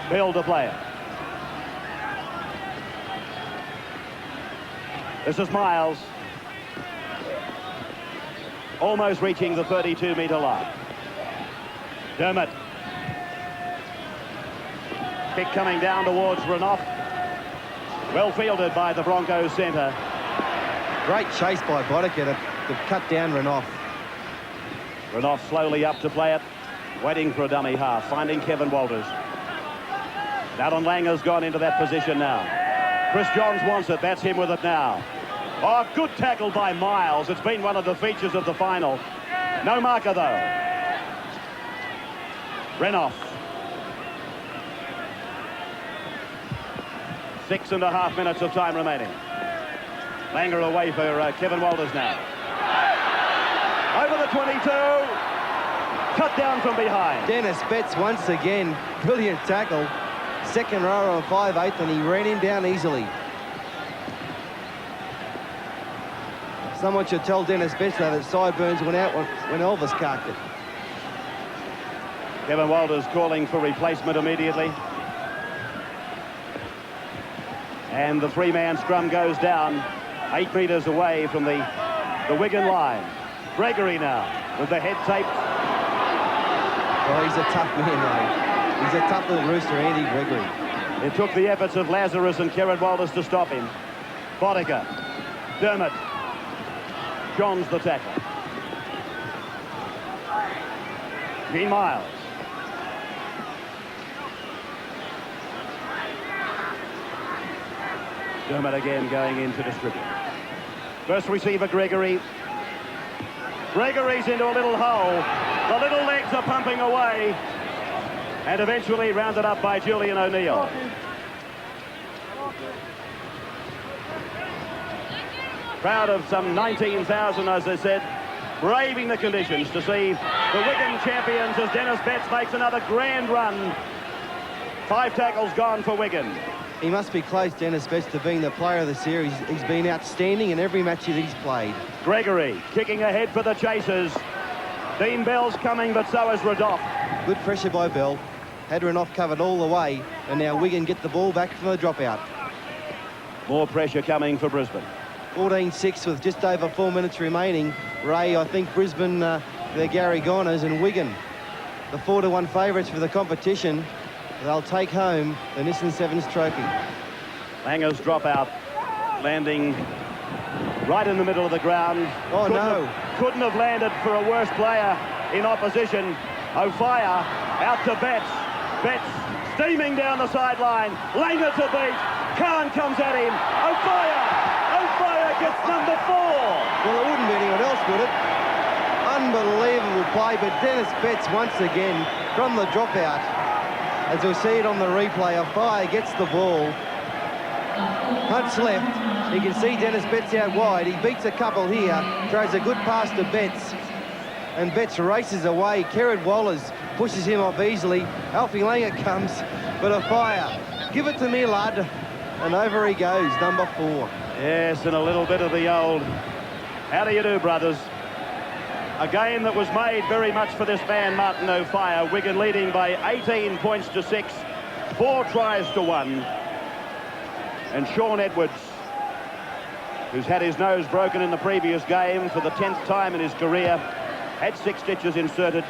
Bill to play it. This is Miles. Almost reaching the 32-metre line. Dermott. Kick coming down towards Renouf. Well fielded by the Broncos centre. Great chase by Boddicker to cut down Renouf. Renouf slowly up to play it. Waiting for a dummy half. Finding Kevin Walters. Darren Langer's gone into that position now. Chris Johns wants it. That's him with it now. Oh, good tackle by Miles. It's been one of the features of the final. No marker, though. Renouf. 6.5 minutes of time remaining. Langer away for Kevin Walters now. Over the 22. Cut down from behind. Dennis Betts once again. Brilliant tackle. Second rower on 5/8, and he ran him down easily. Someone should tell Dennis Betts that sideburns went out when Elvis carked it. Kevin Walters calling for replacement immediately. And the 3-man scrum goes down 8 metres away from the Wigan line. Gregory now with the head taped. Oh, he's a tough man, though. He's a tough little rooster, Andy Gregory. It took the efforts of Lazarus and Kieran Walters to stop him. Boddicker. Dermott. Johns the tackle. Gene Miles. Dermott again going in to distribute. First receiver, Gregory. Gregory's into a little hole. The little legs are pumping away. And eventually rounded up by Julian O'Neill. Crowd of some 19,000, as I said, braving the conditions to see the Wigan champions as Dennis Betts makes another grand run. 5 tackles gone for Wigan. He must be close, Dennis Betts, to being the player of the series. He's been outstanding in every match that he's played. Gregory kicking ahead for the chasers. Dean Bell's coming, but so is Renouf. Good pressure by Bell. Had Renouf covered all the way, and now Wigan get the ball back from the dropout. More pressure coming for Brisbane. 14-6 with just over 4 minutes remaining. Ray, I think Brisbane, they're Gary Goners, and Wigan, the 4-1 favourites for the competition. They'll take home the Nissan Sevens trophy. Langer's dropout, landing right in the middle of the ground. Oh, no. Couldn't have landed for a worse player in opposition. O'Fire out to Betts. Betts steaming down the sideline. Langer to beat. Khan comes at him. O'Fire gets number 4. Well, it wouldn't be anyone else, would it? Unbelievable play, but Dennis Betts once again from the dropout. As we'll see it on the replay, O'Fire gets the ball. Hunt's left. You can see Dennis Betts out wide. He beats a couple here. Throws a good pass to Betts. And Betts races away. Kerrod Wallace pushes him off easily. Alfie Langer comes, but O'Fire. Give it to me, lad. And over he goes, number 4. Yes, and a little bit of the old, how do you do, brothers? A game that was made very much for this man, Martin O'Fire. Wigan leading by 18 points to 6. 4 tries to 1. And Sean Edwards, who's had his nose broken in the previous game for the 10th time in his career, had 6 stitches inserted,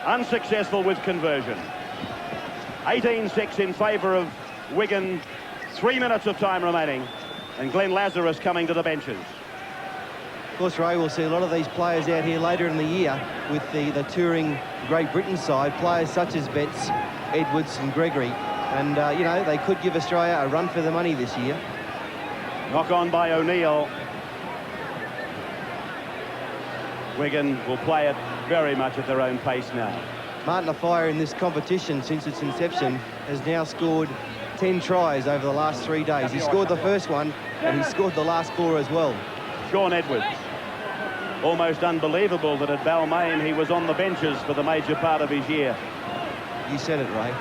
unsuccessful with conversion. 18-6 in favour of Wigan. 3 minutes of time remaining, and Glenn Lazarus coming to the benches. Of course, Ray, we'll see a lot of these players out here later in the year with the touring Great Britain side, players such as Betts, Edwards and Gregory. And, you know, they could give Australia a run for the money this year. Knock on by O'Neill. Wigan will play it very much at their own pace now. Martin Fire in this competition since its inception has now scored 10 tries over the last 3 days. He scored the first one and he scored the last 4 as well. Sean Edwards. Almost unbelievable that at Balmain he was on the benches for the major part of his year. You said it, Ray.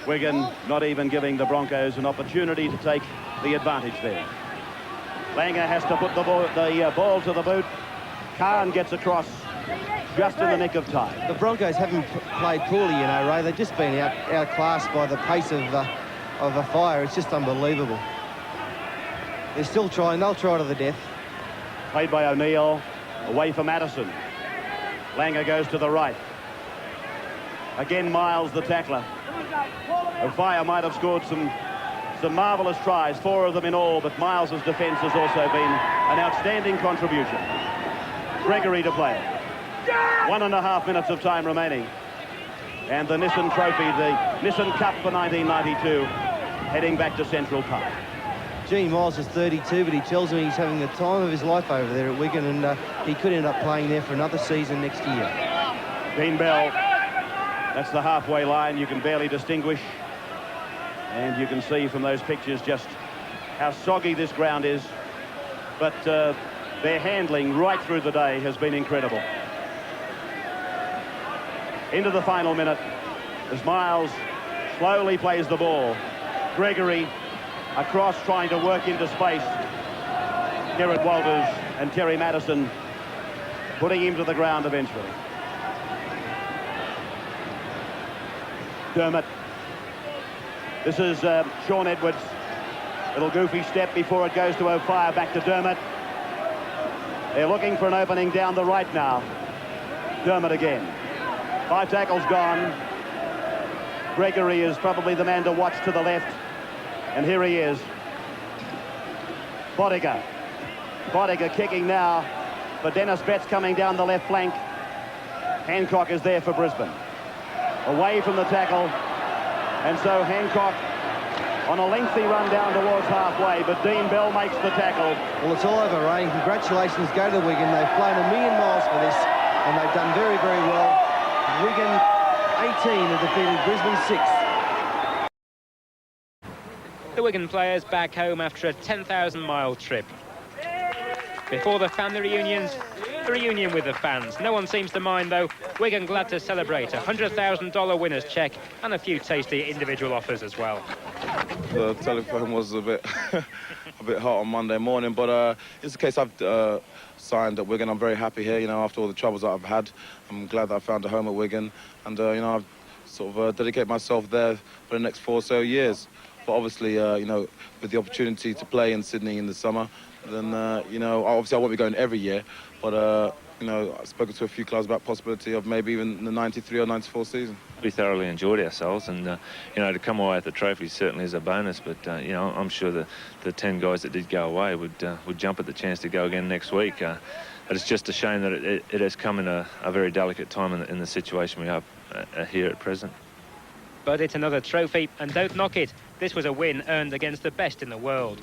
Wigan not even giving the Broncos an opportunity to take the advantage there. Langer has to put the ball to the boot. Khan gets across just in the nick of time. The Broncos haven't played poorly, you know, Ray. They've just been outclassed by the pace of the Fire. It's just unbelievable. They're still trying. They'll try to the death. Played by O'Neill, away from Addison. Langer goes to the right. Again, Miles, the tackler. The Fire might have scored some marvellous tries, 4 of them in all, but Miles's defence has also been an outstanding contribution. Gregory to play. 1.5 minutes of time remaining. And the Nissan Trophy, the Nissan Cup for 1992, heading back to Central Park. Gene Miles is 32, but he tells me he's having the time of his life over there at Wigan, and he could end up playing there for another season next year. Dean Bell, that's the halfway line. You can barely distinguish. And you can see from those pictures just how soggy this ground is. But their handling right through the day has been incredible. Into the final minute as Miles slowly plays the ball. Gregory across, trying to work into space. Garrett Walters and Terry Madison putting him to the ground eventually. Dermott. This is Sean Edwards. Little goofy step before it goes to O'Fire. Back to Dermott. They're looking for an opening down the right now. Dermott again. 5 tackles gone. Gregory is probably the man to watch to the left. And here he is. Bodiger. Bodiger kicking now. But Dennis Betts coming down the left flank. Hancock is there for Brisbane. Away from the tackle. And so Hancock on a lengthy run down towards halfway, but Dean Bell makes the tackle. Well, it's all over, Ray. Congratulations go to Wigan. They've flown 1,000,000 miles for this, and they've done very, very well. Wigan 18 have defeated Brisbane 6. The Wigan players back home after a 10,000-mile trip. Before the family reunions, a reunion with the fans. No one seems to mind, though. Wigan glad to celebrate a $100,000 winner's cheque and a few tasty individual offers as well. The telephone was a bit hot on Monday morning, but it's the case I've signed at Wigan. I'm very happy here, you know, after all the troubles that I've had. I'm glad that I found a home at Wigan, and, you know, I've sort of dedicated myself there for the next 4 or so years. But obviously, you know, with the opportunity to play in Sydney in the summer, then, you know, obviously I won't be going every year, but, you know, I've spoken to a few clubs about possibility of maybe even the 93 or 94 season. We thoroughly enjoyed ourselves, and, you know, to come away with the trophy certainly is a bonus, but, you know, I'm sure the 10 guys that did go away would jump at the chance to go again next week. It's just a shame that it has come in a very delicate time in the situation we have here at present. But it's another trophy, and don't knock it. This was a win earned against the best in the world.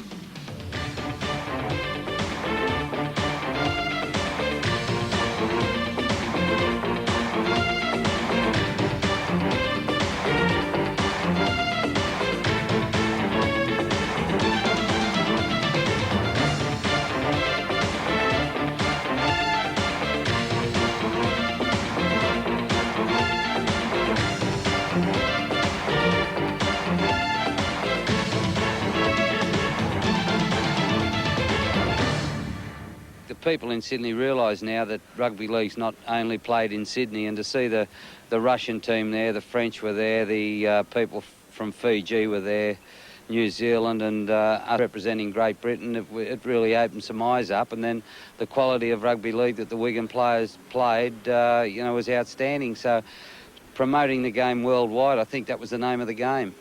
People in Sydney realise now that rugby league's not only played in Sydney, and to see the Russian team there, the French were there, the people from Fiji were there, New Zealand, and us representing Great Britain, it really opened some eyes up. And then the quality of rugby league that the Wigan players played, you know, was outstanding. So promoting the game worldwide, I think that was the name of the game.